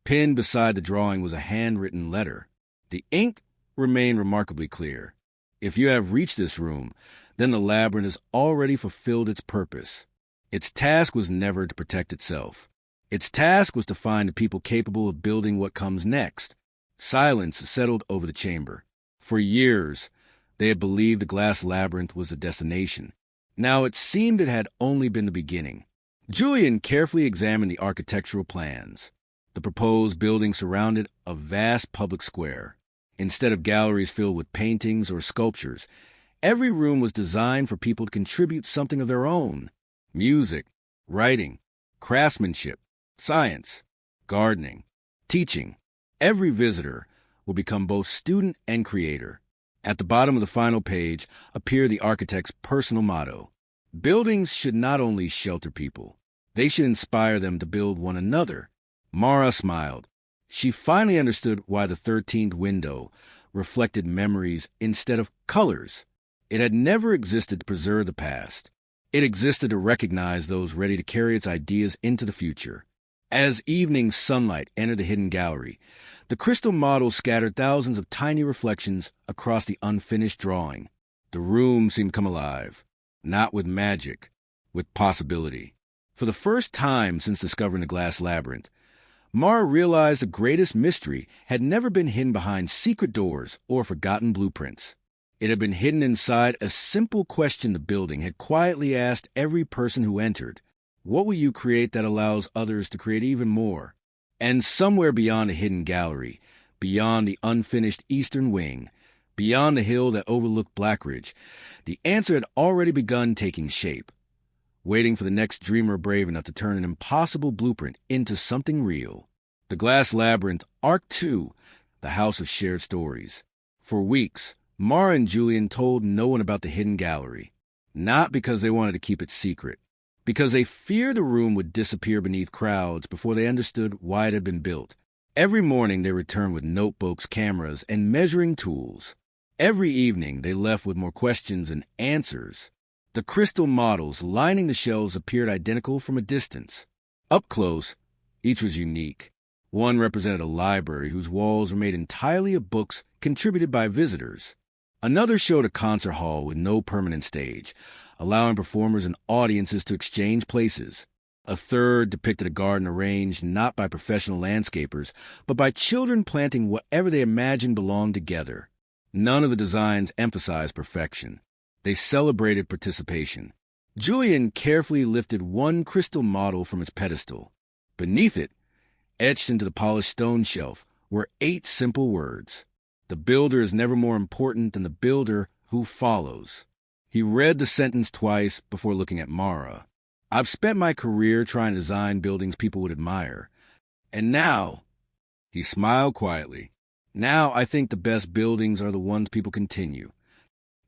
Pinned beside the drawing was a handwritten letter. The ink remained remarkably clear. If you have reached this room, then the labyrinth has already fulfilled its purpose. Its task was never to protect itself. Its task was to find the people capable of building what comes next. Silence settled over the chamber. For years, they had believed the glass labyrinth was the destination. Now it seemed it had only been the beginning. Julian carefully examined the architectural plans. The proposed building surrounded a vast public square. Instead of galleries filled with paintings or sculptures, every room was designed for people to contribute something of their own. Music, writing, craftsmanship, science, gardening, teaching. Every visitor will become both student and creator. At the bottom of the final page appeared the architect's personal motto. Buildings should not only shelter people, they should inspire them to build one another. Mara smiled. She finally understood why the 13th window reflected memories instead of colors. It had never existed to preserve the past. It existed to recognize those ready to carry its ideas into the future. As evening sunlight entered the hidden gallery, the crystal model scattered thousands of tiny reflections across the unfinished drawing. The room seemed to come alive, not with magic, with possibility. For the first time since discovering the glass labyrinth, Mara realized the greatest mystery had never been hidden behind secret doors or forgotten blueprints. It had been hidden inside a simple question the building had quietly asked every person who entered. What will you create that allows others to create even more? And somewhere beyond the hidden gallery, beyond the unfinished eastern wing, beyond the hill that overlooked Blackridge, the answer had already begun taking shape, waiting for the next dreamer brave enough to turn an impossible blueprint into something real. The glass labyrinth, Arc 2, the House of Shared Stories. For weeks, Mara and Julian told no one about the hidden gallery, not because they wanted to keep it secret, because they feared the room would disappear beneath crowds before they understood why it had been built. Every morning they returned with notebooks, cameras, and measuring tools. Every evening they left with more questions and answers. The crystal models lining the shelves appeared identical from a distance. Up close, each was unique. One represented a library whose walls were made entirely of books contributed by visitors. Another showed a concert hall with no permanent stage, allowing performers and audiences to exchange places. A third depicted a garden arranged not by professional landscapers, but by children planting whatever they imagined belonged together. None of the designs emphasized perfection. They celebrated participation. Julian carefully lifted one crystal model from its pedestal. Beneath it, etched into the polished stone shelf, were 8 simple words. The builder is never more important than the builder who follows. He read the sentence twice before looking at Mara. I've spent my career trying to design buildings people would admire. And now, he smiled quietly, now I think the best buildings are the ones people continue.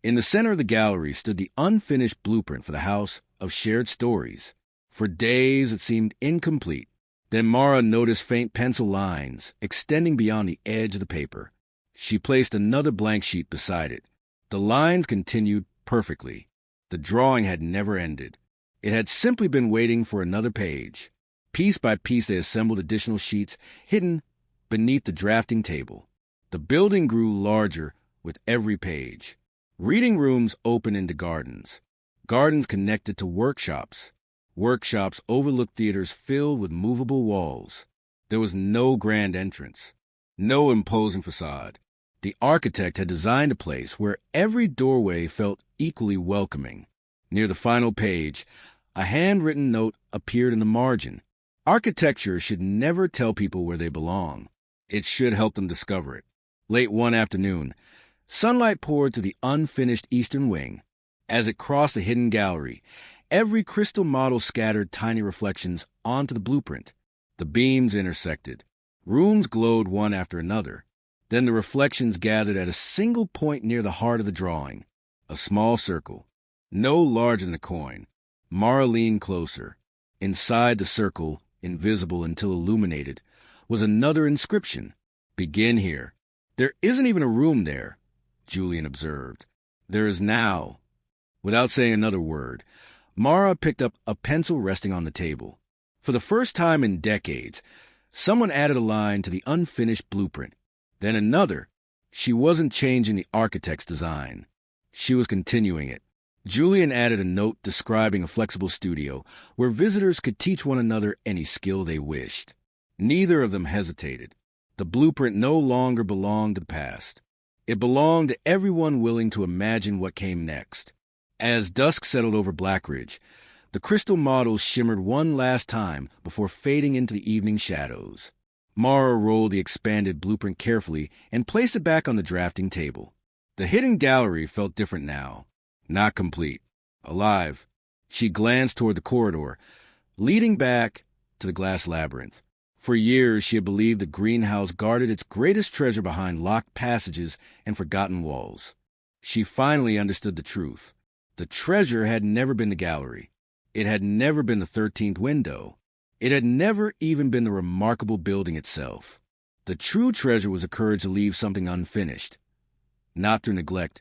In the center of the gallery stood the unfinished blueprint for the house of shared stories. For days it seemed incomplete. Then Mara noticed faint pencil lines extending beyond the edge of the paper. She placed another blank sheet beside it. The lines continued perfectly. The drawing had never ended. It had simply been waiting for another page. Piece by piece they assembled additional sheets hidden beneath the drafting table. The building grew larger with every page. Reading rooms opened into gardens. Gardens connected to workshops. Workshops overlooked theaters filled with movable walls. There was no grand entrance, no imposing facade. The architect had designed a place where every doorway felt equally welcoming. Near the final page, a handwritten note appeared in the margin. Architecture should never tell people where they belong. It should help them discover it. Late one afternoon, sunlight poured through the unfinished eastern wing. As it crossed the hidden gallery, every crystal model scattered tiny reflections onto the blueprint. The beams intersected. Rooms glowed one after another. Then the reflections gathered at a single point near the heart of the drawing, a small circle, no larger than a coin. Mara leaned closer. Inside the circle, invisible until illuminated, was another inscription. Begin here. There isn't even a room there, Julian observed. There is now. Without saying another word, Mara picked up a pencil resting on the table. For the first time in decades, someone added a line to the unfinished blueprint. Then another. She wasn't changing the architect's design. She was continuing it. Julian added a note describing a flexible studio where visitors could teach one another any skill they wished. Neither of them hesitated. The blueprint no longer belonged to the past. It belonged to everyone willing to imagine what came next. As dusk settled over Blackridge, the crystal models shimmered one last time before fading into the evening shadows. Mara rolled the expanded blueprint carefully and placed it back on the drafting table. The hidden gallery felt different now. Not complete. Alive. She glanced toward the corridor, leading back to the glass labyrinth. For years, she had believed the greenhouse guarded its greatest treasure behind locked passages and forgotten walls. She finally understood the truth. The treasure had never been the gallery. It had never been the 13th window. It had never even been the remarkable building itself. The true treasure was the courage to leave something unfinished. Not through neglect,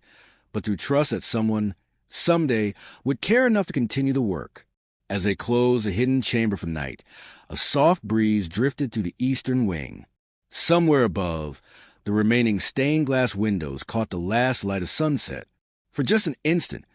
but through trust that someone, someday, would care enough to continue the work. As they closed the hidden chamber for night, a soft breeze drifted through the eastern wing. Somewhere above, the remaining stained glass windows caught the last light of sunset. For just an instant,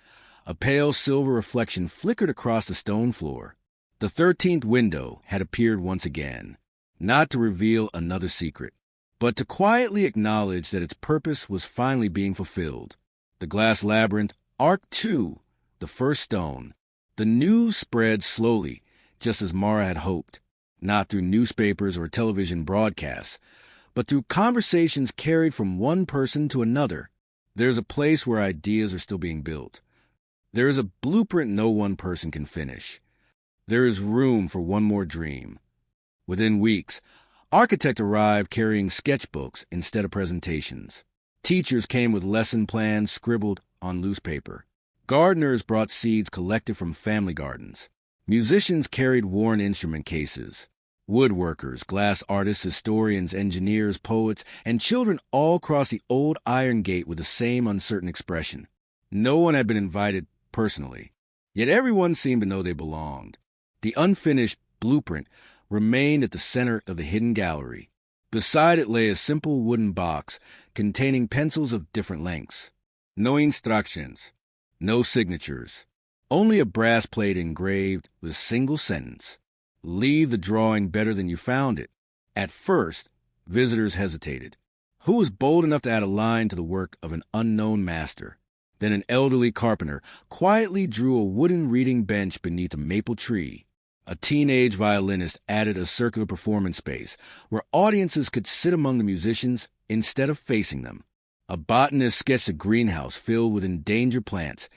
a pale silver reflection flickered across the stone floor. The 13th window had appeared once again, not to reveal another secret, but to quietly acknowledge that its purpose was finally being fulfilled. The glass labyrinth, Arc 2, the first stone. The news spread slowly, just as Mara had hoped, not through newspapers or television broadcasts, but through conversations carried from one person to another. There's a place where ideas are still being built. There is a blueprint no one person can finish. There is room for one more dream. Within weeks, architects arrived carrying sketchbooks instead of presentations. Teachers came with lesson plans scribbled on loose paper. Gardeners brought seeds collected from family gardens. Musicians carried worn instrument cases. Woodworkers, glass artists, historians, engineers, poets, and children all crossed the old iron gate with the same uncertain expression. No one had been invited personally, yet everyone seemed to know they belonged. The unfinished blueprint remained at the center of the hidden gallery. Beside it lay a simple wooden box containing pencils of different lengths. No instructions, no signatures, only a brass plate engraved with a single sentence. Leave the drawing better than you found it. At first, visitors hesitated. Who was bold enough to add a line to the work of an unknown master? Then an elderly carpenter quietly drew a wooden reading bench beneath a maple tree. A teenage violinist added a circular performance space where audiences could sit among the musicians instead of facing them. A botanist sketched a greenhouse filled with endangered plants,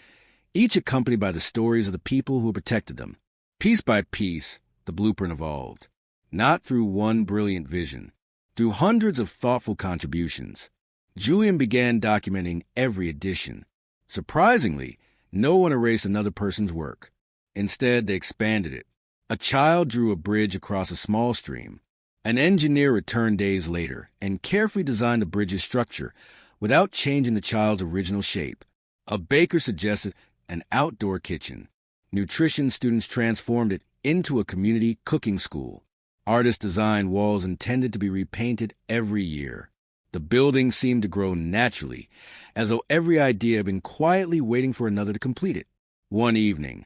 each accompanied by the stories of the people who protected them. Piece by piece, the blueprint evolved, not through one brilliant vision, through hundreds of thoughtful contributions. Julian began documenting every addition. Surprisingly, no one erased another person's work. Instead, they expanded it. A child drew a bridge across a small stream. An engineer returned days later and carefully designed the bridge's structure without changing the child's original shape. A baker suggested an outdoor kitchen. Nutrition students transformed it into a community cooking school. Artists designed walls intended to be repainted every year. The building seemed to grow naturally, as though every idea had been quietly waiting for another to complete it. One evening,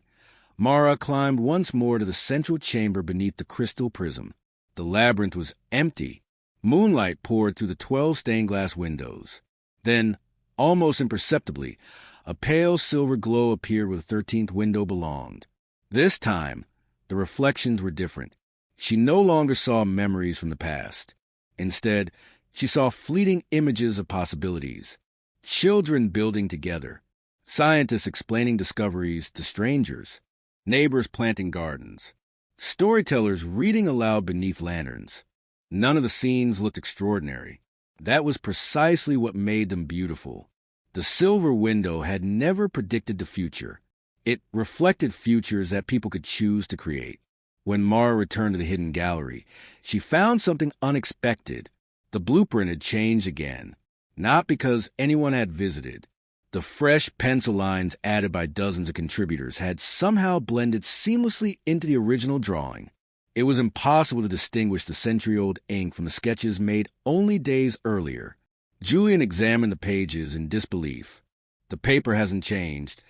Mara climbed once more to the central chamber beneath the crystal prism. The labyrinth was empty. Moonlight poured through the 12 stained glass windows. Then, almost imperceptibly, a pale silver glow appeared where the 13th window belonged. This time, the reflections were different. She no longer saw memories from the past. Instead, she saw fleeting images of possibilities. Children building together. Scientists explaining discoveries to strangers. Neighbors planting gardens. Storytellers reading aloud beneath lanterns. None of the scenes looked extraordinary. That was precisely what made them beautiful. The silver window had never predicted the future. It reflected futures that people could choose to create. When Mara returned to the hidden gallery, she found something unexpected. The blueprint had changed again, not because anyone had visited. The fresh pencil lines added by dozens of contributors had somehow blended seamlessly into the original drawing. It was impossible to distinguish the century-old ink from the sketches made only days earlier. Julian examined the pages in disbelief. The paper hasn't changed.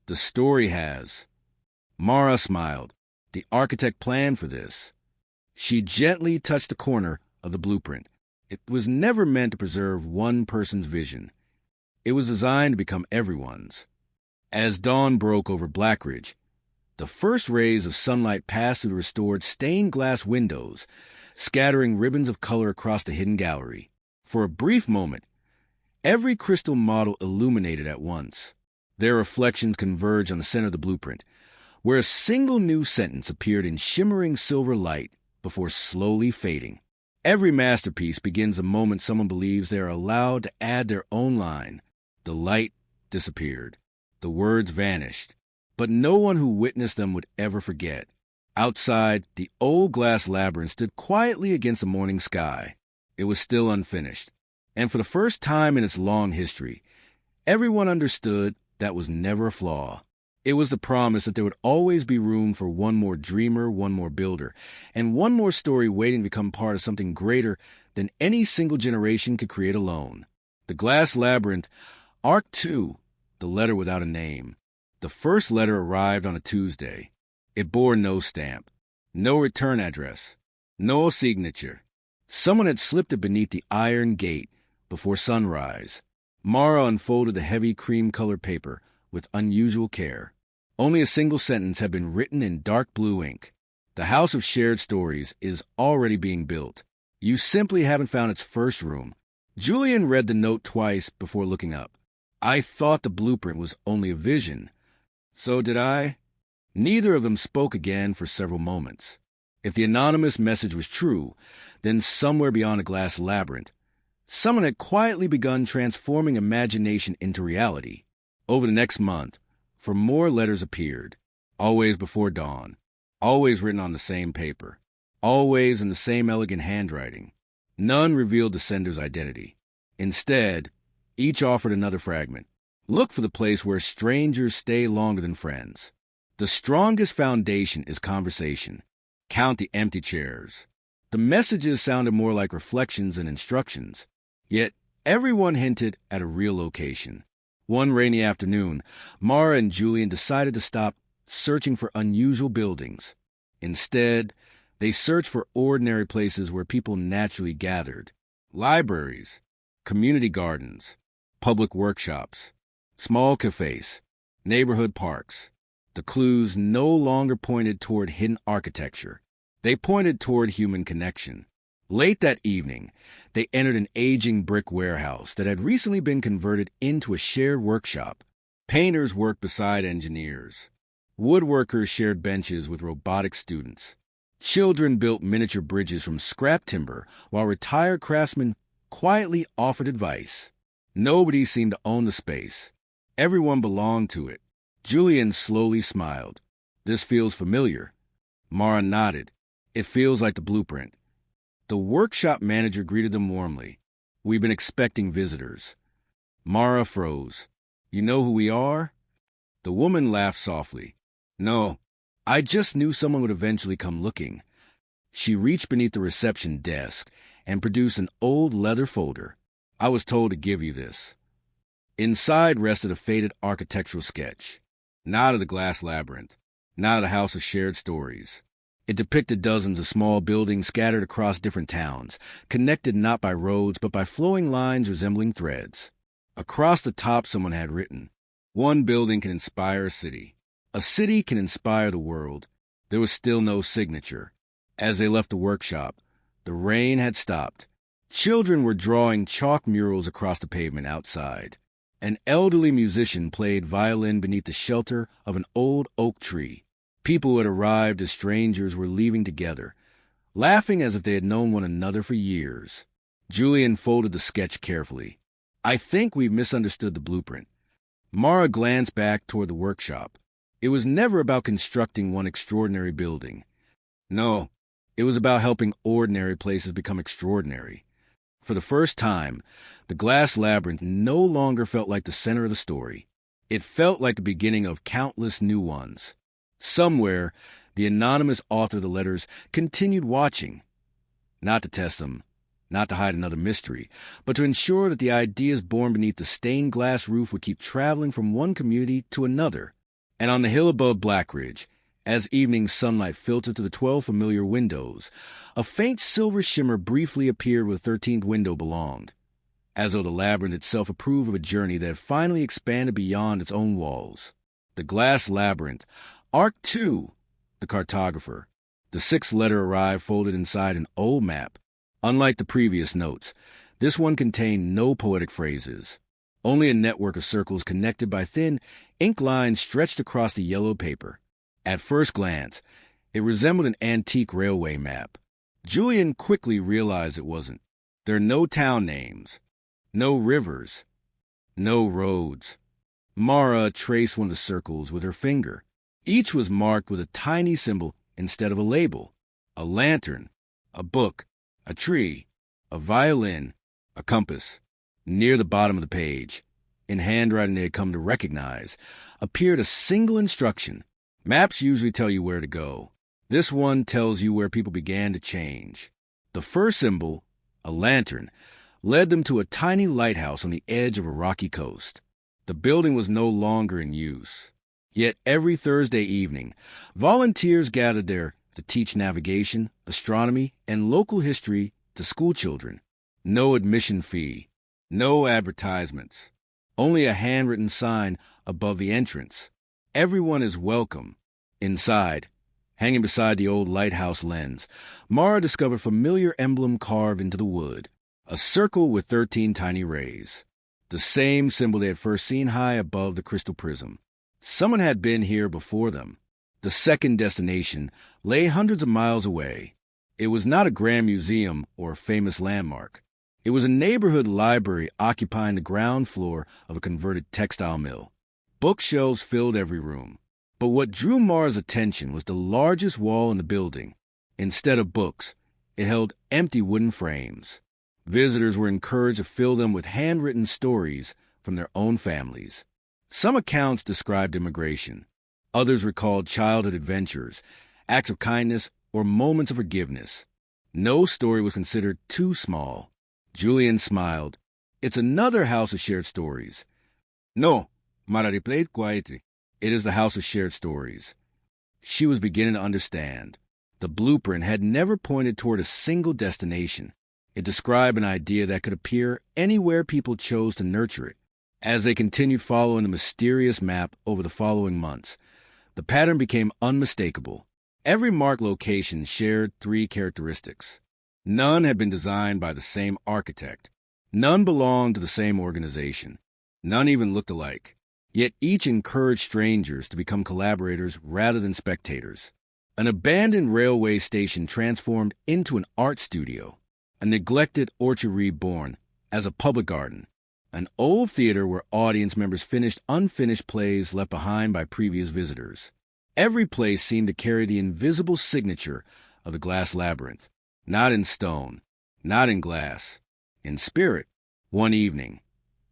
The story has. Mara smiled. The architect planned for this. She gently touched the corner of the blueprint. It was never meant to preserve one person's vision. It was designed to become everyone's. As dawn broke over Blackridge, the first rays of sunlight passed through the restored stained glass windows, scattering ribbons of color across the hidden gallery. For a brief moment, every crystal model illuminated at once. Their reflections converged on the center of the blueprint, where a single new sentence appeared in shimmering silver light before slowly fading. Every masterpiece begins the moment someone believes they are allowed to add their own line. The light disappeared. The words vanished. But no one who witnessed them would ever forget. Outside, the old glass labyrinth stood quietly against the morning sky. It was still unfinished. And for the first time in its long history, everyone understood that was never a flaw. It was the promise that there would always be room for one more dreamer, one more builder, and one more story waiting to become part of something greater than any single generation could create alone. The glass labyrinth, Arc 2, the letter without a name. The first letter arrived on a Tuesday. It bore no stamp, no return address, no signature. Someone had slipped it beneath the iron gate before sunrise. Mara unfolded the heavy cream-colored paper with unusual care. Only a single sentence had been written in dark blue ink. The house of shared stories is already being built. You simply haven't found its first room. Julian read the note twice before looking up. I thought the blueprint was only a vision. So did I. Neither of them spoke again for several moments. If the anonymous message was true, then somewhere beyond a glass labyrinth, someone had quietly begun transforming imagination into reality. Over the next month, for more letters appeared, always before dawn, always written on the same paper, always in the same elegant handwriting. None revealed the sender's identity. Instead, each offered another fragment. Look for the place where strangers stay longer than friends. The strongest foundation is conversation. Count the empty chairs. The messages sounded more like reflections than instructions, yet everyone hinted at a real location. One rainy afternoon, Mara and Julian decided to stop searching for unusual buildings. Instead, they searched for ordinary places where people naturally gathered. Libraries, community gardens, public workshops. Small cafes, neighborhood parks. The clues no longer pointed toward hidden architecture. They pointed toward human connection. Late that evening, they entered an aging brick warehouse that had recently been converted into a shared workshop. Painters worked beside engineers. Woodworkers shared benches with robotic students. Children built miniature bridges from scrap timber, while retired craftsmen quietly offered advice. Nobody seemed to own the space. Everyone belonged to it. Julian slowly smiled. This feels familiar. Mara nodded. It feels like the blueprint. The workshop manager greeted them warmly. We've been expecting visitors. Mara froze. You know who we are? The woman laughed softly. No, I just knew someone would eventually come looking. She reached beneath the reception desk and produced an old leather folder. I was told to give you this. Inside rested a faded architectural sketch. Not of the glass labyrinth, not of the house of shared stories. It depicted dozens of small buildings scattered across different towns, connected not by roads but by flowing lines resembling threads. Across the top someone had written, "One building can inspire a city. A city can inspire the world." There was still no signature. As they left the workshop, the rain had stopped. Children were drawing chalk murals across the pavement outside. An elderly musician played violin beneath the shelter of an old oak tree. People who had arrived as strangers were leaving together, laughing as if they had known one another for years. Julian folded the sketch carefully. I think we've misunderstood the blueprint. Mara glanced back toward the workshop. It was never about constructing one extraordinary building. No, it was about helping ordinary places become extraordinary. For the first time, the glass labyrinth no longer felt like the center of the story. It felt like the beginning of countless new ones. Somewhere, the anonymous author of the letters continued watching. Not to test them, not to hide another mystery, but to ensure that the ideas born beneath the stained glass roof would keep traveling from one community to another. And on the hill above Blackridge, as evening sunlight filtered through the 12 familiar windows, a faint silver shimmer briefly appeared where the 13th window belonged, as though the labyrinth itself approved of a journey that had finally expanded beyond its own walls. The glass labyrinth, Arc 2, the cartographer. The 6th letter arrived folded inside an old map. Unlike the previous notes, this one contained no poetic phrases, only a network of circles connected by thin ink lines stretched across the yellow paper. At first glance, it resembled an antique railway map. Julian quickly realized it wasn't. There are no town names, no rivers, no roads. Mara traced one of the circles with her finger. Each was marked with a tiny symbol instead of a label: a lantern, a book, a tree, a violin, a compass. Near the bottom of the page, in handwriting they had come to recognize, appeared a single instruction. Maps usually tell you where to go. This one tells you where people began to change. The first symbol, a lantern, led them to a tiny lighthouse on the edge of a rocky coast. The building was no longer in use. Yet every Thursday evening, volunteers gathered there to teach navigation, astronomy, and local history to schoolchildren. No admission fee, no advertisements, only a handwritten sign above the entrance. Everyone is welcome. Inside, hanging beside the old lighthouse lens, Mara discovered a familiar emblem carved into the wood, a circle with 13 tiny rays, the same symbol they had first seen high above the crystal prism. Someone had been here before them. The second destination lay hundreds of miles away. It was not a grand museum or a famous landmark. It was a neighborhood library occupying the ground floor of a converted textile mill. Bookshelves filled every room. But what drew Mara's attention was the largest wall in the building. Instead of books, it held empty wooden frames. Visitors were encouraged to fill them with handwritten stories from their own families. Some accounts described immigration. Others recalled childhood adventures, acts of kindness, or moments of forgiveness. No story was considered too small. Julian smiled. It's another house of shared stories. No, Mara replied quietly. It is the house of shared stories. She was beginning to understand. The blueprint had never pointed toward a single destination. It described an idea that could appear anywhere people chose to nurture it. As they continued following the mysterious map over the following months, the pattern became unmistakable. Every marked location shared 3 characteristics. None had been designed by the same architect. None belonged to the same organization. None even looked alike. Yet each encouraged strangers to become collaborators rather than spectators. An abandoned railway station transformed into an art studio. A neglected orchard reborn as a public garden. An old theater where audience members finished unfinished plays left behind by previous visitors. Every place seemed to carry the invisible signature of the glass labyrinth. Not in stone, not in glass, in spirit. One evening,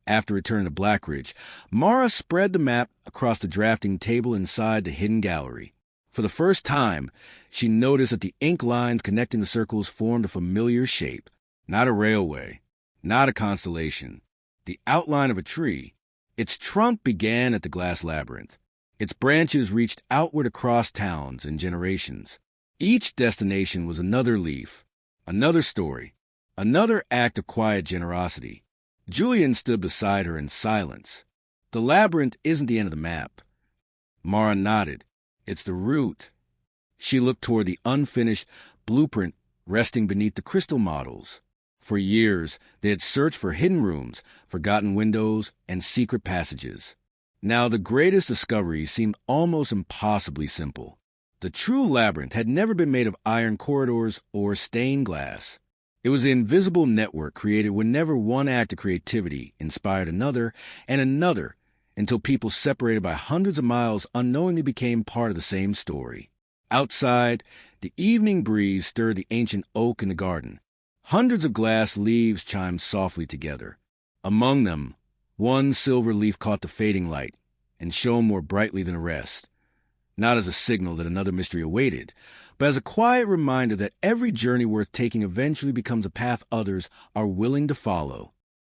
after returning to Blackridge, Mara spread the map across the drafting table inside the hidden gallery. For the first time, she noticed that the ink lines connecting the circles formed a familiar shape. Not a railway, not a constellation. The outline of a tree. Its trunk began at the glass labyrinth. Its branches reached outward across towns and generations. Each destination was another leaf, another story, another act of quiet generosity. Julian stood beside her in silence. The labyrinth isn't the end of the map. Mara nodded. It's the root. She looked toward the unfinished blueprint resting beneath the crystal models. For years, they had searched for hidden rooms, forgotten windows, and secret passages. Now the greatest discovery seemed almost impossibly simple. The true labyrinth had never been made of iron corridors or stained glass. It was the invisible network created whenever one act of creativity inspired another and another, until people separated by hundreds of miles unknowingly became part of the same story. Outside, the evening breeze stirred the ancient oak in the garden. Hundreds of glass leaves chimed softly together. Among them, one silver leaf caught the fading light and shone more brightly than the rest, not as a signal that another mystery awaited, but as a quiet reminder that every journey worth taking eventually becomes a path others are willing to follow.